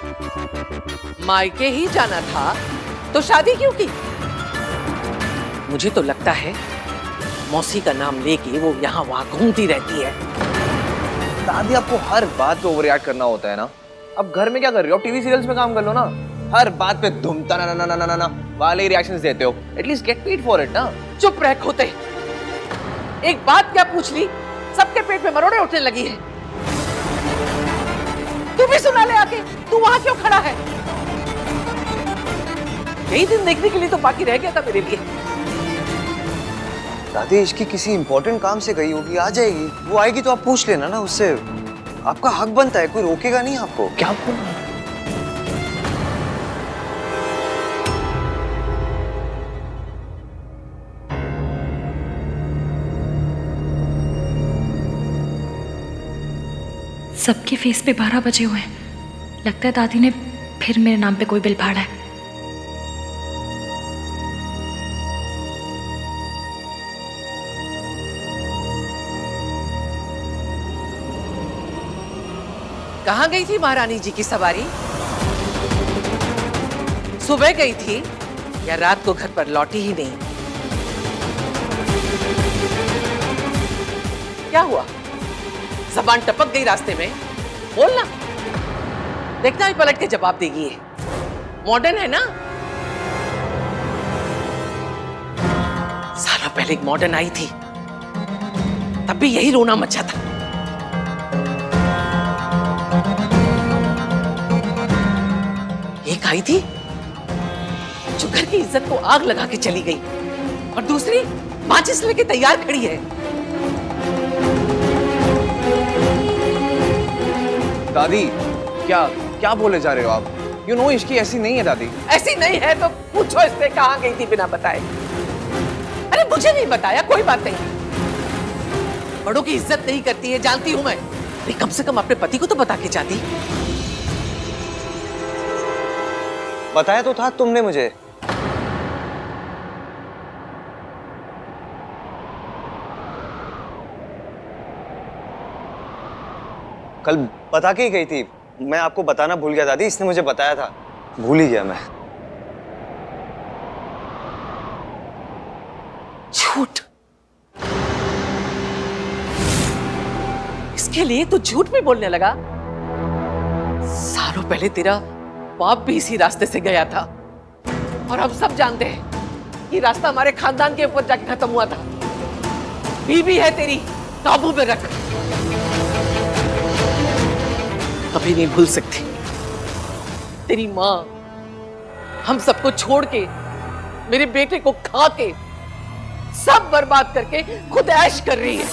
मायके ही जाना था तो शादी क्यों की? मुझे तो लगता है मौसी का नाम लेके वो यहाँ वहां घूमती रहती है। दादी, आपको हर बात पे ओवररिएक्ट करना होता है ना। अब घर में क्या कर रही हो? टीवी सीरियल्स में काम कर लो ना। हर बात पे धुमता ना ना ना ना ना वाले रिएक्शंस देते हो। At least get paid for it ना। चुप रह खोते। एक बात क्या पूछ ली, सबके पेट में मरोड़े उठने लगी है। तू भी सुना ले आके, तू वहां क्यों खड़ा है? यही दिन देखने के लिए तो बाकी रह गया था मेरे लिए। दादी इसकी किसी इंपॉर्टेंट काम से गई होगी, आ जाएगी। वो आएगी तो आप पूछ लेना ना उससे, आपका हक बनता है, कोई रोकेगा नहीं आपको। क्या बोल रहा है? सबके फेस पे 12 बजे हुए हैं। लगता है दादी ने फिर मेरे नाम पे कोई बिल फाड़ा है। कहाँ गई थी महारानी जी की सवारी? सुबह गई थी या रात को घर पर लौटी ही नहीं? क्या हुआ? जबान टपक गई रास्ते में? बोलना, देखना ही पलट के जवाब देगी। ये मॉडर्न है ना? सालों पहले एक मॉडर्न आई थी, तब भी यही रोना मचा था। एक आई थी जो घर की इज्जत को आग लगा के चली गई, और दूसरी माचिस लेके तैयार खड़ी है। दादी क्या क्या बोले जा रहे हो आप? यू नो इसकी ऐसी नहीं है दादी। ऐसी नहीं है तो पूछो इससे कहाँ गई थी बिना बताए। अरे मुझे नहीं बताया, कोई बात नहीं। बड़ों की इज्जत नहीं करती है, जानती हूं मैं। अरे कम से कम अपने पति को तो बता के जाती। बताया तो था तुमने मुझे। कल बता के ही गई थी। मैं आपको बताना भूल गया दादी, इसने मुझे बताया था, भूल ही गया मैं। झूठ, इसके लिए तो झूठ भी बोलने लगा। सालों पहले तेरा बाप भी इसी रास्ते से गया था, और हम सब जानते हैं ये रास्ता हमारे खानदान के ऊपर जाके खत्म हुआ था। बीवी है तेरी, काबू में रख। कभी नहीं भूल सकती तेरी माँ हम सबको छोड़ के, मेरे बेटे को खा के, सब बर्बाद करके खुद ऐश कर रही है।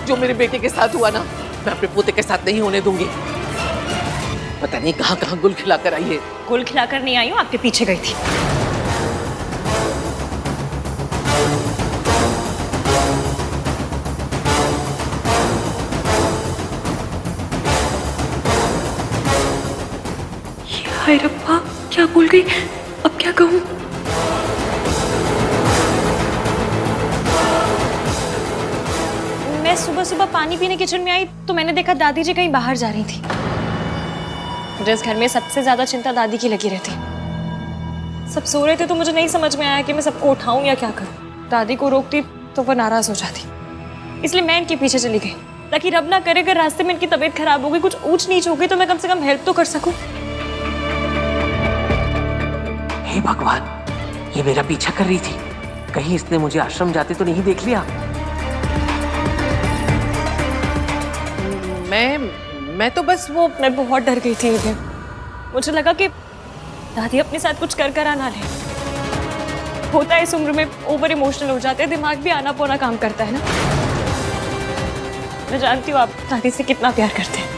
जो मेरे बेटे के साथ हुआ ना, मैं अपने पोते के साथ नहीं होने दूंगी। पता नहीं कहां कहां गुल खिलाकर आई है। गुल खिलाकर नहीं आई हूँ, आपके पीछे गई थी। हाय रब्बा, क्या भूल गई, अब क्या कहूँ? मैं सुबह सुबह पानी पीने किचन में आई तो मैंने देखा दादी जी कहीं बाहर जा रही थी। मुझे इस घर में सबसे ज्यादा चिंता दादी की लगी रहती। सब सो रहे थे तो मुझे नहीं समझ में आया कि मैं सबको उठाऊं या क्या करूं। दादी को रोकती तो वो नाराज हो जाती, इसलिए मैं इनके पीछे चली गई, ताकि रब ना करे अगर रास्ते में इनकी तबीयत खराब हो गई, कुछ ऊंच नीच हो गई, तो मैं कम से कम हेल्प तो कर सकूं। हे भगवान, ये मेरा पीछा कर रही थी, कहीं इसने मुझे आश्रम जाते तो नहीं देख लिया। मैं तो बस मैं बहुत डर गई थी। मुझे लगा कि दादी अपने साथ कुछ कर ना ले। होता है इस उम्र में, ओवर इमोशनल हो जाते हैं, दिमाग भी आना पोना काम करता है ना। मैं जानती हूँ आप दादी से कितना प्यार करते हैं।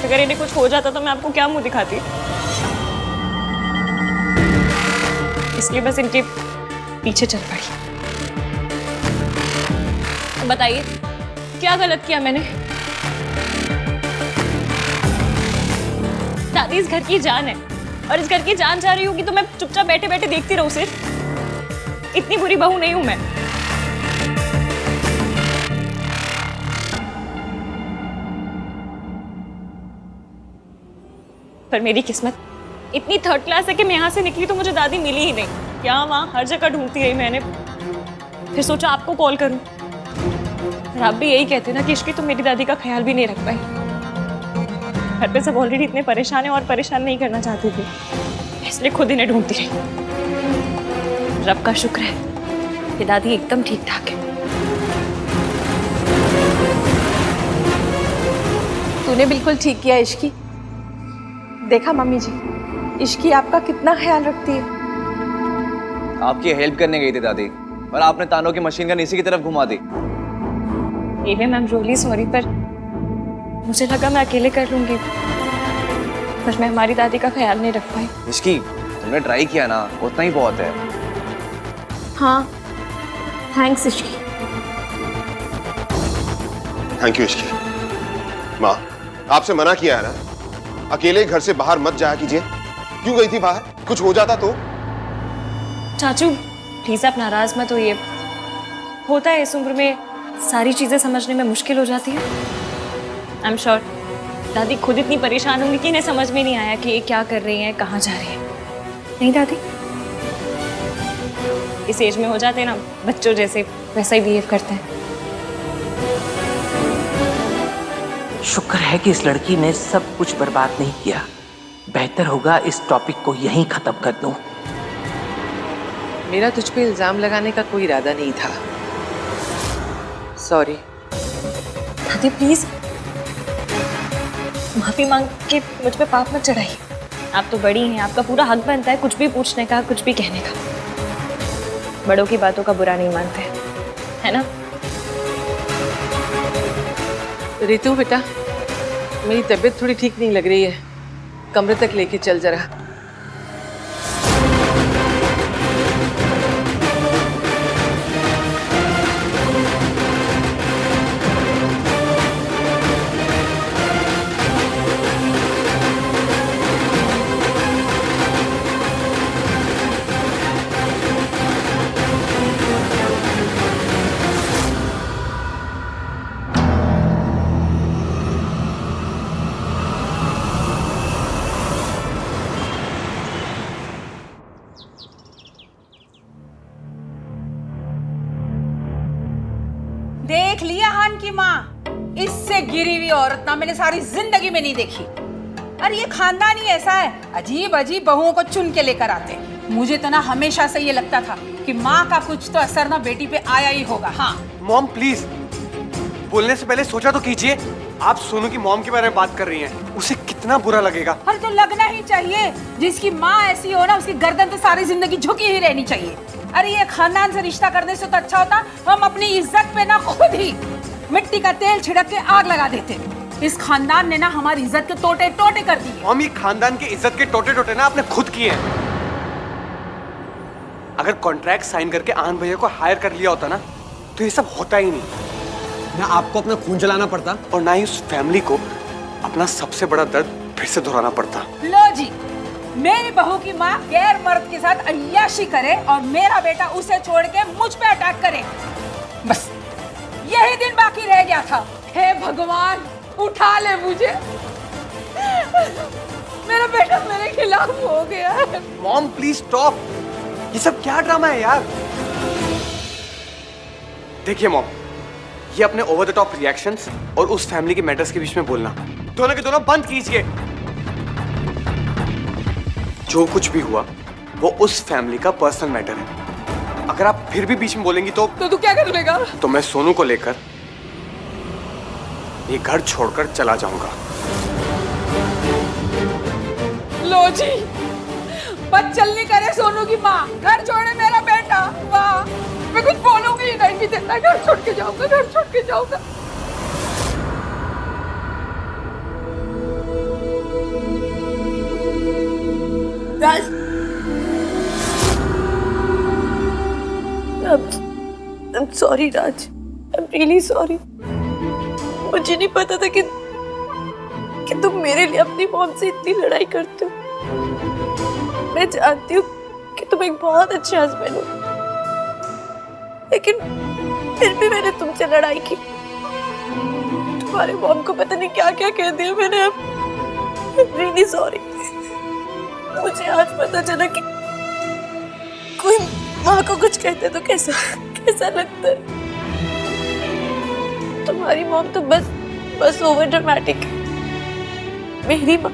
अगर इन्हें कुछ हो जाता तो मैं आपको क्या मुंह दिखाती। इसलिए बस इनके पीछे चल पड़ी। बताइए क्या गलत किया मैंने? दादी इस घर की जान है, और इस घर की जान जा रही होगी तो मैं चुपचाप बैठे बैठे देखती रहूं सिर्फ? इतनी बुरी बहू नहीं हूं मैं। पर मेरी किस्मत इतनी थर्ड क्लास है कि मैं यहाँ से निकली तो मुझे दादी मिली ही नहीं। यहाँ वहाँ हर जगह ढूंढती रही मैंने, फिर सोचा आपको कॉल करूं। और आप भी यही कहते ना कि इश्की तो मेरी दादी का ख्याल भी नहीं रख पाई। घर पे सब ऑलरेडी इतने परेशान है और परेशान नहीं करना चाहती थी, इसलिए खुद इन्हें ढूंढती रही। रब का शुक्र है कि दादी एकदम ठीक ठाक है। तूने बिल्कुल ठीक किया इश्की। देखा मम्मी जी, इश्की आपका कितना ख्याल रखती है? आपकी हेल्प करने गई थी दादी, पर आपने तानों की मशीन गन इसी की तरफ घुमा दी। मैम रियली सॉरी, पर मुझे लगा मैं अकेले कर लूंगी, पर मैं हमारी दादी का ख्याल नहीं रख पाई। इसकी तुमने ट्राई किया ना, उतना ही बहुत है। हाँ, thanks Ishki. Thank you Ishki. माँ, आपसे मना किया है ना, अकेले घर से बाहर मत जाया कीजिए। क्यों गई थी बाहर? कुछ हो जाता तो? चाचू प्लीज आप नाराज मत होइए, होता है इस उम्र में सारी चीजें समझने में मुश्किल हो जाती है। आई एम श्योर दादी खुद इतनी परेशान होंगी कि इन्हें समझ में नहीं आया कि ये क्या कर रही हैं, कहाँ जा रही हैं। नहीं दादी, इस एज में हो जाते हैं ना बच्चों जैसे, वैसा ही बिहेव करते हैं। शुक्र है कि इस लड़की ने सब कुछ बर्बाद नहीं किया। बेहतर होगा इस टॉपिक को यहीं खत्म कर दूं। मेरा तुझ पे इल्जाम लगाने का कोई इरादा नहीं था। सॉरी। दादी प्लीज माफी मांग के मुझ पे पाप मत चढ़ाइए। आप तो बड़ी हैं, आपका पूरा हक बनता है कुछ भी पूछने का, कुछ भी कहने का। बड़ों की बातों का बुरा नहीं मानते, है ना? रितु बेटा, मेरी तबीयत थोड़ी ठीक नहीं लग रही है, कमरे तक लेके चल जरा। देख लिया हान की माँ, इससे गिरी हुई औरत ना मैंने सारी जिंदगी में नहीं देखी। अरे ये खानदान ही ऐसा है, अजीब अजीब बहुओं को चुन के लेकर आते। मुझे तो ना हमेशा से ये लगता था कि माँ का कुछ तो असर ना बेटी पे आया ही होगा। हाँ मॉम प्लीज, बोलने से पहले सोचा तो कीजिए। आप सोनू की मॉम के बारे में बात कर रही हैं, उसे कितना बुरा लगेगा। अरे तो लगना ही चाहिए, जिसकी माँ ऐसी हो ना उसकी गर्दन तो सारी जिंदगी झुकी ही रहनी चाहिए। अरे ये खानदान से रिश्ता करने से तो अच्छा होता हम अपनी इज्जत पे ना खुद ही मिट्टी का तेल छिड़क के आग लगा देते। इस खानदान ने ना हमारी इज्जत के टोटे टोटे कर दिए। मॉम ये खानदान की इज्जत के टोटे टोटे ना आपने खुद किए हैं। अगर कॉन्ट्रैक्ट साइन करके आनंद भैया को हायर कर लिया होता ना तो ये सब होता ही नहीं। ना आपको अपना खून जलाना पड़ता और ना ही उस फैमिली को अपना सबसे बड़ा दर्द फिर से दोहराना पड़ता। लो जी, मेरी बहू की माँ गैर मर्द के साथ अय्याशी करे और मेरा बेटा उसे छोड़ के मुझ पे अटैक करे, बस यही दिन बाकी रह गया था। हे भगवान उठा ले मुझे, मेरा बेटा मेरे खिलाफ हो गया है। मॉम प्लीज स्टॉप, ये सब क्या ड्रामा है यार। देखिए मॉम, ये अपने ओवर द टॉप रिएक्शंस और उस फैमिली के मैटर्स के बीच में बोलना दोनों के दोनों बंद कीजिए। जो कुछ भी हुआ वो उस फैमिली का पर्सनल मैटर है। अगर आप फिर भी बीच में बोलेंगी तो तू क्या कर लेगा? तो मैं सोनू को लेकर ये घर छोड़कर चला जाऊंगा। लो जी, बदचल नहीं करे सोनू की माँ, घर छोड़े मेरा बेटा। वाह, मैं कुछ बोलूंगी ही नहीं कि देता, घर छोड़ के जाऊंगा, घर छोड़ के जाऊंगा। राज, I'm sorry Raj, I'm really sorry। मुझे नहीं पता था कि तुम मेरे लिए अपनी मॉम से इतनी लड़ाई करते हो। मैं जानती हूँ कि तुम एक बहुत अच्छे हस्बैंड हो, लेकिन फिर भी मैंने तुमसे लड़ाई की। तुम्हारे मॉम को पता नहीं क्या क्या कह दिया मैंने। अब रियली सॉरी। मुझे आज पता चला कि कोई माँ को कुछ कहते तो कैसा लगता है। तुम्हारी मॉम तो बस ओवर ड्रामेटिक है। मेरी माँ,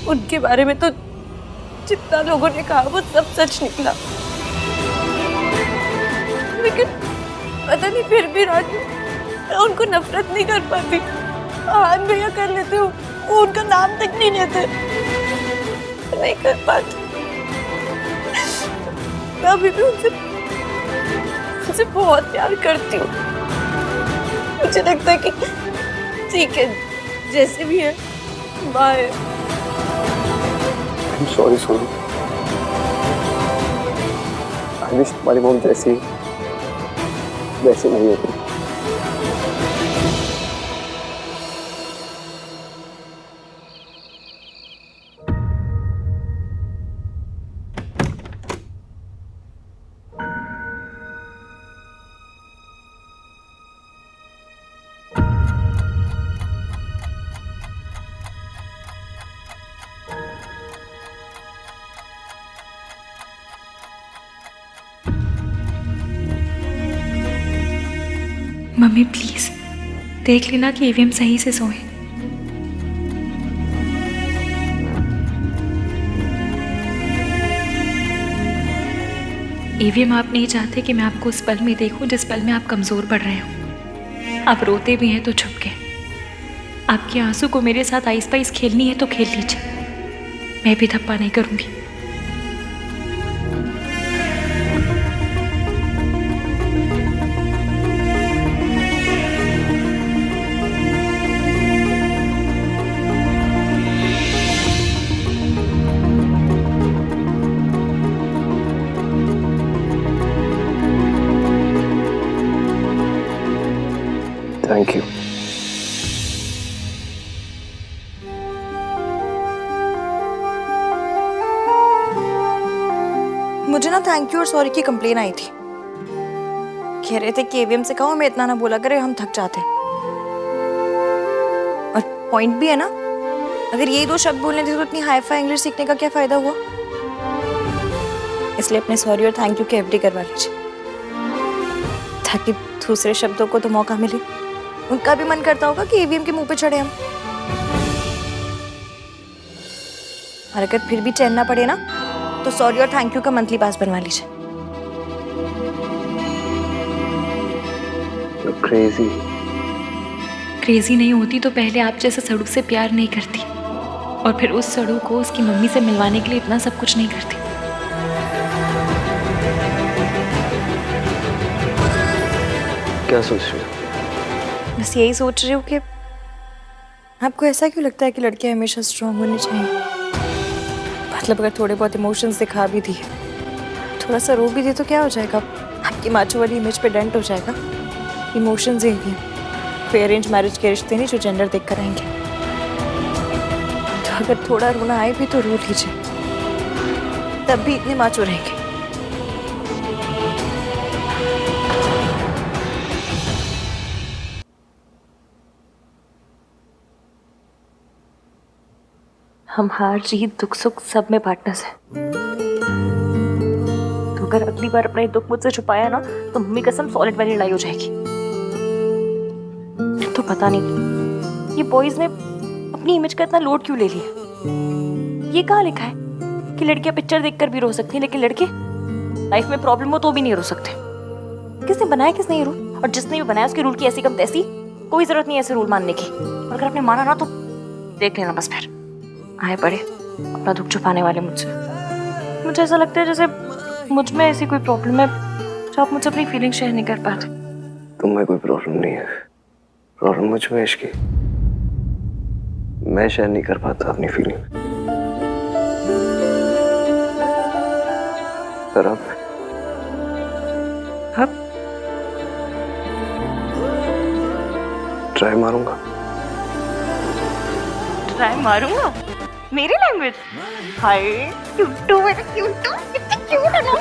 उनके बारे में तो जितना लोगों ने कहा वो सब सच निकला, लेकिन पता नहीं फिर भी राज मैं उनको नफरत नहीं कर पाती। आनंद भैया कर लेते हो, वो उनका नाम तक नहीं लेते। नहीं कर पाती। मैं अभी भी उनसे बहुत प्यार करती हूँ। मुझे लगता है कि ठीक है, जैसे भी है, bye. Sorry Sonu, I wish तुम्हारी मॉम जैसी वैसे नहीं होती। मम्मी प्लीज देख लेना कि ईवीएम सही से सोए। ईवीएम आप नहीं चाहते कि मैं आपको उस पल में देखूं जिस पल में आप कमजोर पड़ रहे हो। आप रोते भी हैं तो छुप के। आपके आंसू को मेरे साथ आइस पाइस खेलनी है तो खेल लीजिए, मैं भी धप्पा नहीं करूंगी। Thank you. मुझे ना थैंक यू और सॉरी की कंप्लेन आई थी। कह रहे थे कि एवीएम से कहो हमें इतना ना बोला करे, हम थक जाते हैं। और पॉइंट भी है ना, अगर यही 2 शब्द बोलने थे तो इतनी हाई फाई इंग्लिश सीखने का क्या फायदा हुआ। इसलिए अपने सॉरी और थैंक यू के एफडी करवा लीजिए, ताकि दूसरे शब्दों को तो मौका मिले। उनका भी मन करता होगा कि ईवीएम के मुंह पे चढ़े हम। और अगर फिर भी चैन ना पड़े ना, तो सॉरी और थैंक यू का मंथली पास बनवा लीजिए। क्रेजी नहीं होती तो पहले आप जैसे सड़ू से प्यार नहीं करती, और फिर उस सड़ू को उसकी मम्मी से मिलवाने के लिए इतना सब कुछ नहीं करती। क्या सोच रही हो? बस यही सोच रही हूँ कि आपको ऐसा क्यों लगता है कि लड़कियां हमेशा स्ट्रांग होनी चाहिए। मतलब अगर थोड़े बहुत इमोशंस दिखा भी दिए, थोड़ा सा रो भी दी तो क्या हो जाएगा, आपकी माचो वाली इमेज पे डेंट हो जाएगा। इमोशंस ही कोई अरेंज मैरिज के रिश्ते नहीं जो जेंडर देख कर आएंगे। तो अगर थोड़ा रोना आए भी तो रो लीजिए, तब भी इतने माचो रहेंगे। हम हार जीत दुख सुख सब में पार्टनर्स हैं। तो अगर अगली बार अपने दुख मुझसे छुपाया ना, तो मम्मी कसम सॉलिड वाली लड़ाई हो जाएगी। तो पता नहीं ये बॉयज ने अपनी इमेज का इतना लोड क्यों ले लिया। ये कहाँ लिखा है कि लड़कियां पिक्चर देखकर भी रो सकती हैं, लेकिन लड़के लाइफ में प्रॉब्लम हो तो भी नहीं रो सकते। किसने बनाया, किसने ये रूल? और जिसने भी बनाया उसके रूल की ऐसी कम तैसी, कोई जरूरत नहीं ऐसे रूल मानने की। और अगर आपने माना ना तो देख लेना बस फिर आए पड़े अपना दुख छुपाने वाले मुझसे। मुझे ऐसा लगता है जैसे मुझ में ऐसी कोई प्रॉब्लम है जो आप मुझसे अपनी फीलिंग शेयर नहीं कर पाते। तुम में कोई प्रॉब्लम नहीं है, प्रॉब्लम मुझ में इश्क की। मैं शेयर नहीं कर पाता अपनी फीलिंग। पर अब ट्राई मारूंगा। ट्राई मारूंगा? मेरी लैंग्वेज? हाय क्यूटू, मेरा क्यूटू, कितनी क्यूट है ना।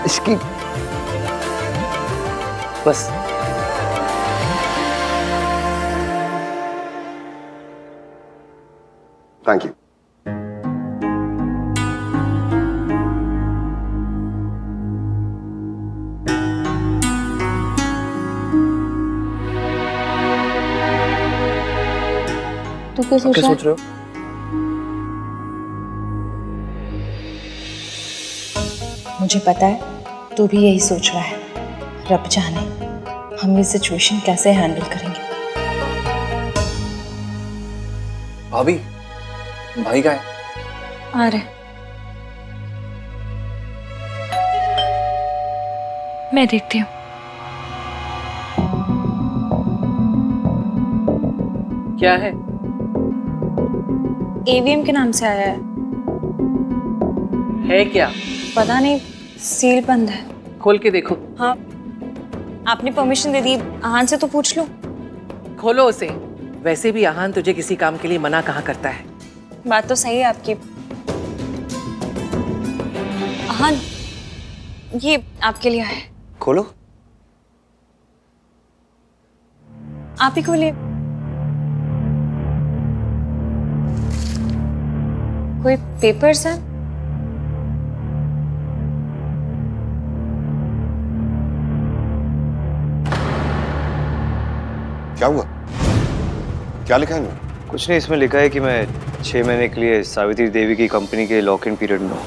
इसकी बस थैंक यू। तू क्या सोच रहा है? रहे हो? मुझे पता है तू भी यही सोच रहा है। रब जाने हम ये सिचुएशन कैसे हैंडल करेंगे। भाभी, भाई का है? आ रहे। मैं देखती हूँ। क्या है? एवीएम के नाम से आया है क्या? पता नहीं, सील बंद है। खोल के देखो। हाँ, आपने परमिशन दे दी, आहान से तो पूछ लो। खोलो उसे। वैसे भी आहान तुझे किसी काम के लिए मना कहाँ करता है। बात तो सही है आपकी। आहान, ये आपके लिए है। खोलो। आप ही खोलिए। कोई पेपर्स है? क्या हुआ? क्या लिखा है इनमें? कुछ नहीं, इसमें लिखा है कि मैं 6 महीने के लिए सावित्री देवी की कंपनी के लॉक इन पीरियड में हूँ।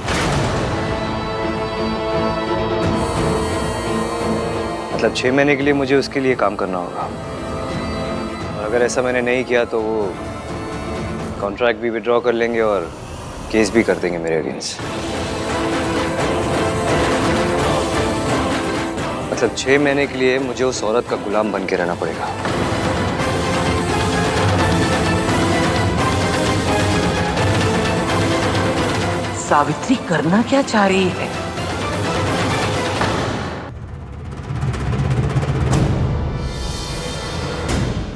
मतलब 6 महीने के लिए मुझे उसके लिए काम करना होगा, और अगर ऐसा मैंने नहीं किया तो वो कॉन्ट्रैक्ट भी विड्रॉ कर लेंगे और केस भी कर देंगे मेरे अगेंस्ट। मतलब 6 महीने के लिए मुझे उस औरत का गुलाम बन के रहना पड़ेगा। सावित्री करना क्या चाह रही है?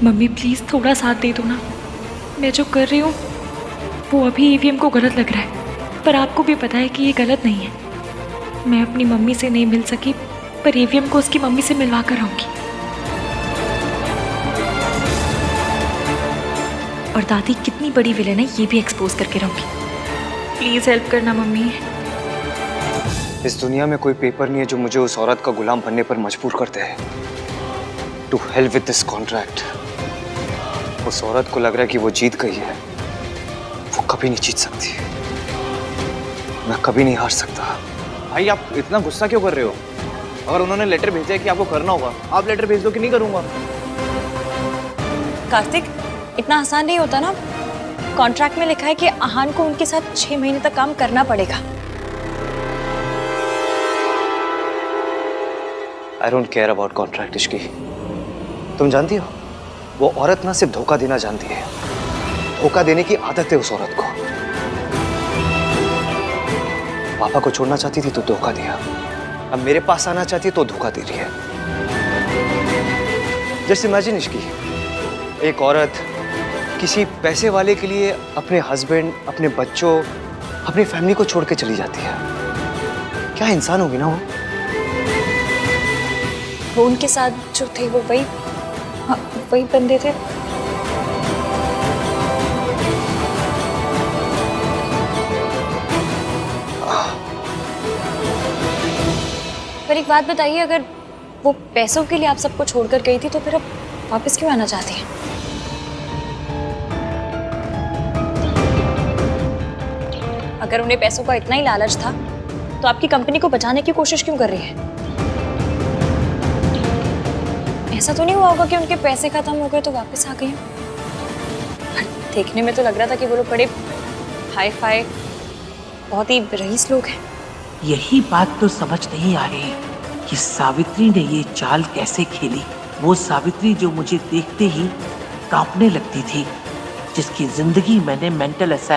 मम्मी प्लीज थोड़ा साथ दे दो ना। मैं जो कर रही हूँ वो अभी ईवीएम को गलत लग रहा है, पर आपको भी पता है कि ये गलत नहीं है। मैं अपनी मम्मी से नहीं मिल सकी, पर ईवीएम को उसकी मम्मी से मिलवा कर आऊंगी। और दादी कितनी बड़ी विलेन है ये भी एक्सपोज करके रहूंगी। प्लीज हेल्प करना मम्मी। इस दुनिया में कोई पेपर नहीं है जो मुझे उस औरत का गुलाम बनने पर मजबूर करते हैं। To hell with this contract. उस औरत को लग रहा है कि वो जीत गई है, वो कभी नहीं जीत सकती। मैं कभी नहीं हार सकता। भाई आप इतना गुस्सा क्यों कर रहे हो? अगर उन्होंने लेटर भेजा है कि आपको करना होगा, आप लेटर भेज दो कि नहीं करूंगा। कार्तिक, इतना आसान नहीं होता ना। कॉन्ट्रैक्ट में लिखा है कि आहान को उनके साथ 6 महीने तक काम करना पड़ेगा। I don't care about contract Ishki. तुम जानती हो, वो औरत ना सिर्फ धोखा देना जानती है, धोखा देने की आदत है उस औरत को। पापा को छोड़ना चाहती थी तो धोखा दिया, अब मेरे पास आना चाहती है तो धोखा दे रही है। जस्ट इमेजिन इश्की, एक औरत किसी पैसे वाले के लिए अपने हस्बैंड, अपने बच्चों, अपनी फैमिली को छोड़ के चली जाती है। क्या इंसान होगी ना वो? वो उनके साथ जो थे वो वही, हाँ, वही बंदे थे। पर एक बात बताइए, अगर वो पैसों के लिए आप सबको छोड़कर गई थी तो फिर अब वापस क्यों आना चाहती हैं? अगर उन्हें पैसों का इतना ही लालच था तो आपकी कंपनी को बचाने की कोशिश क्यों कर रही है? ऐसा तो नहीं हुआ होगा कि उनके पैसे खत्म हो गए तो वापस आ गई? देखने में तो लग रहा था कि वो लोग बड़े हाई फाई, बहुत ही रईस लोग हैं। यही बात तो समझ नहीं आ रही कि सावित्री ने ये चाल कैसे खेली। वो सावित्री जो मुझे देखते ही कांपने लगती थी, जिसकी जिंदगी मैंने मेंटल असाइल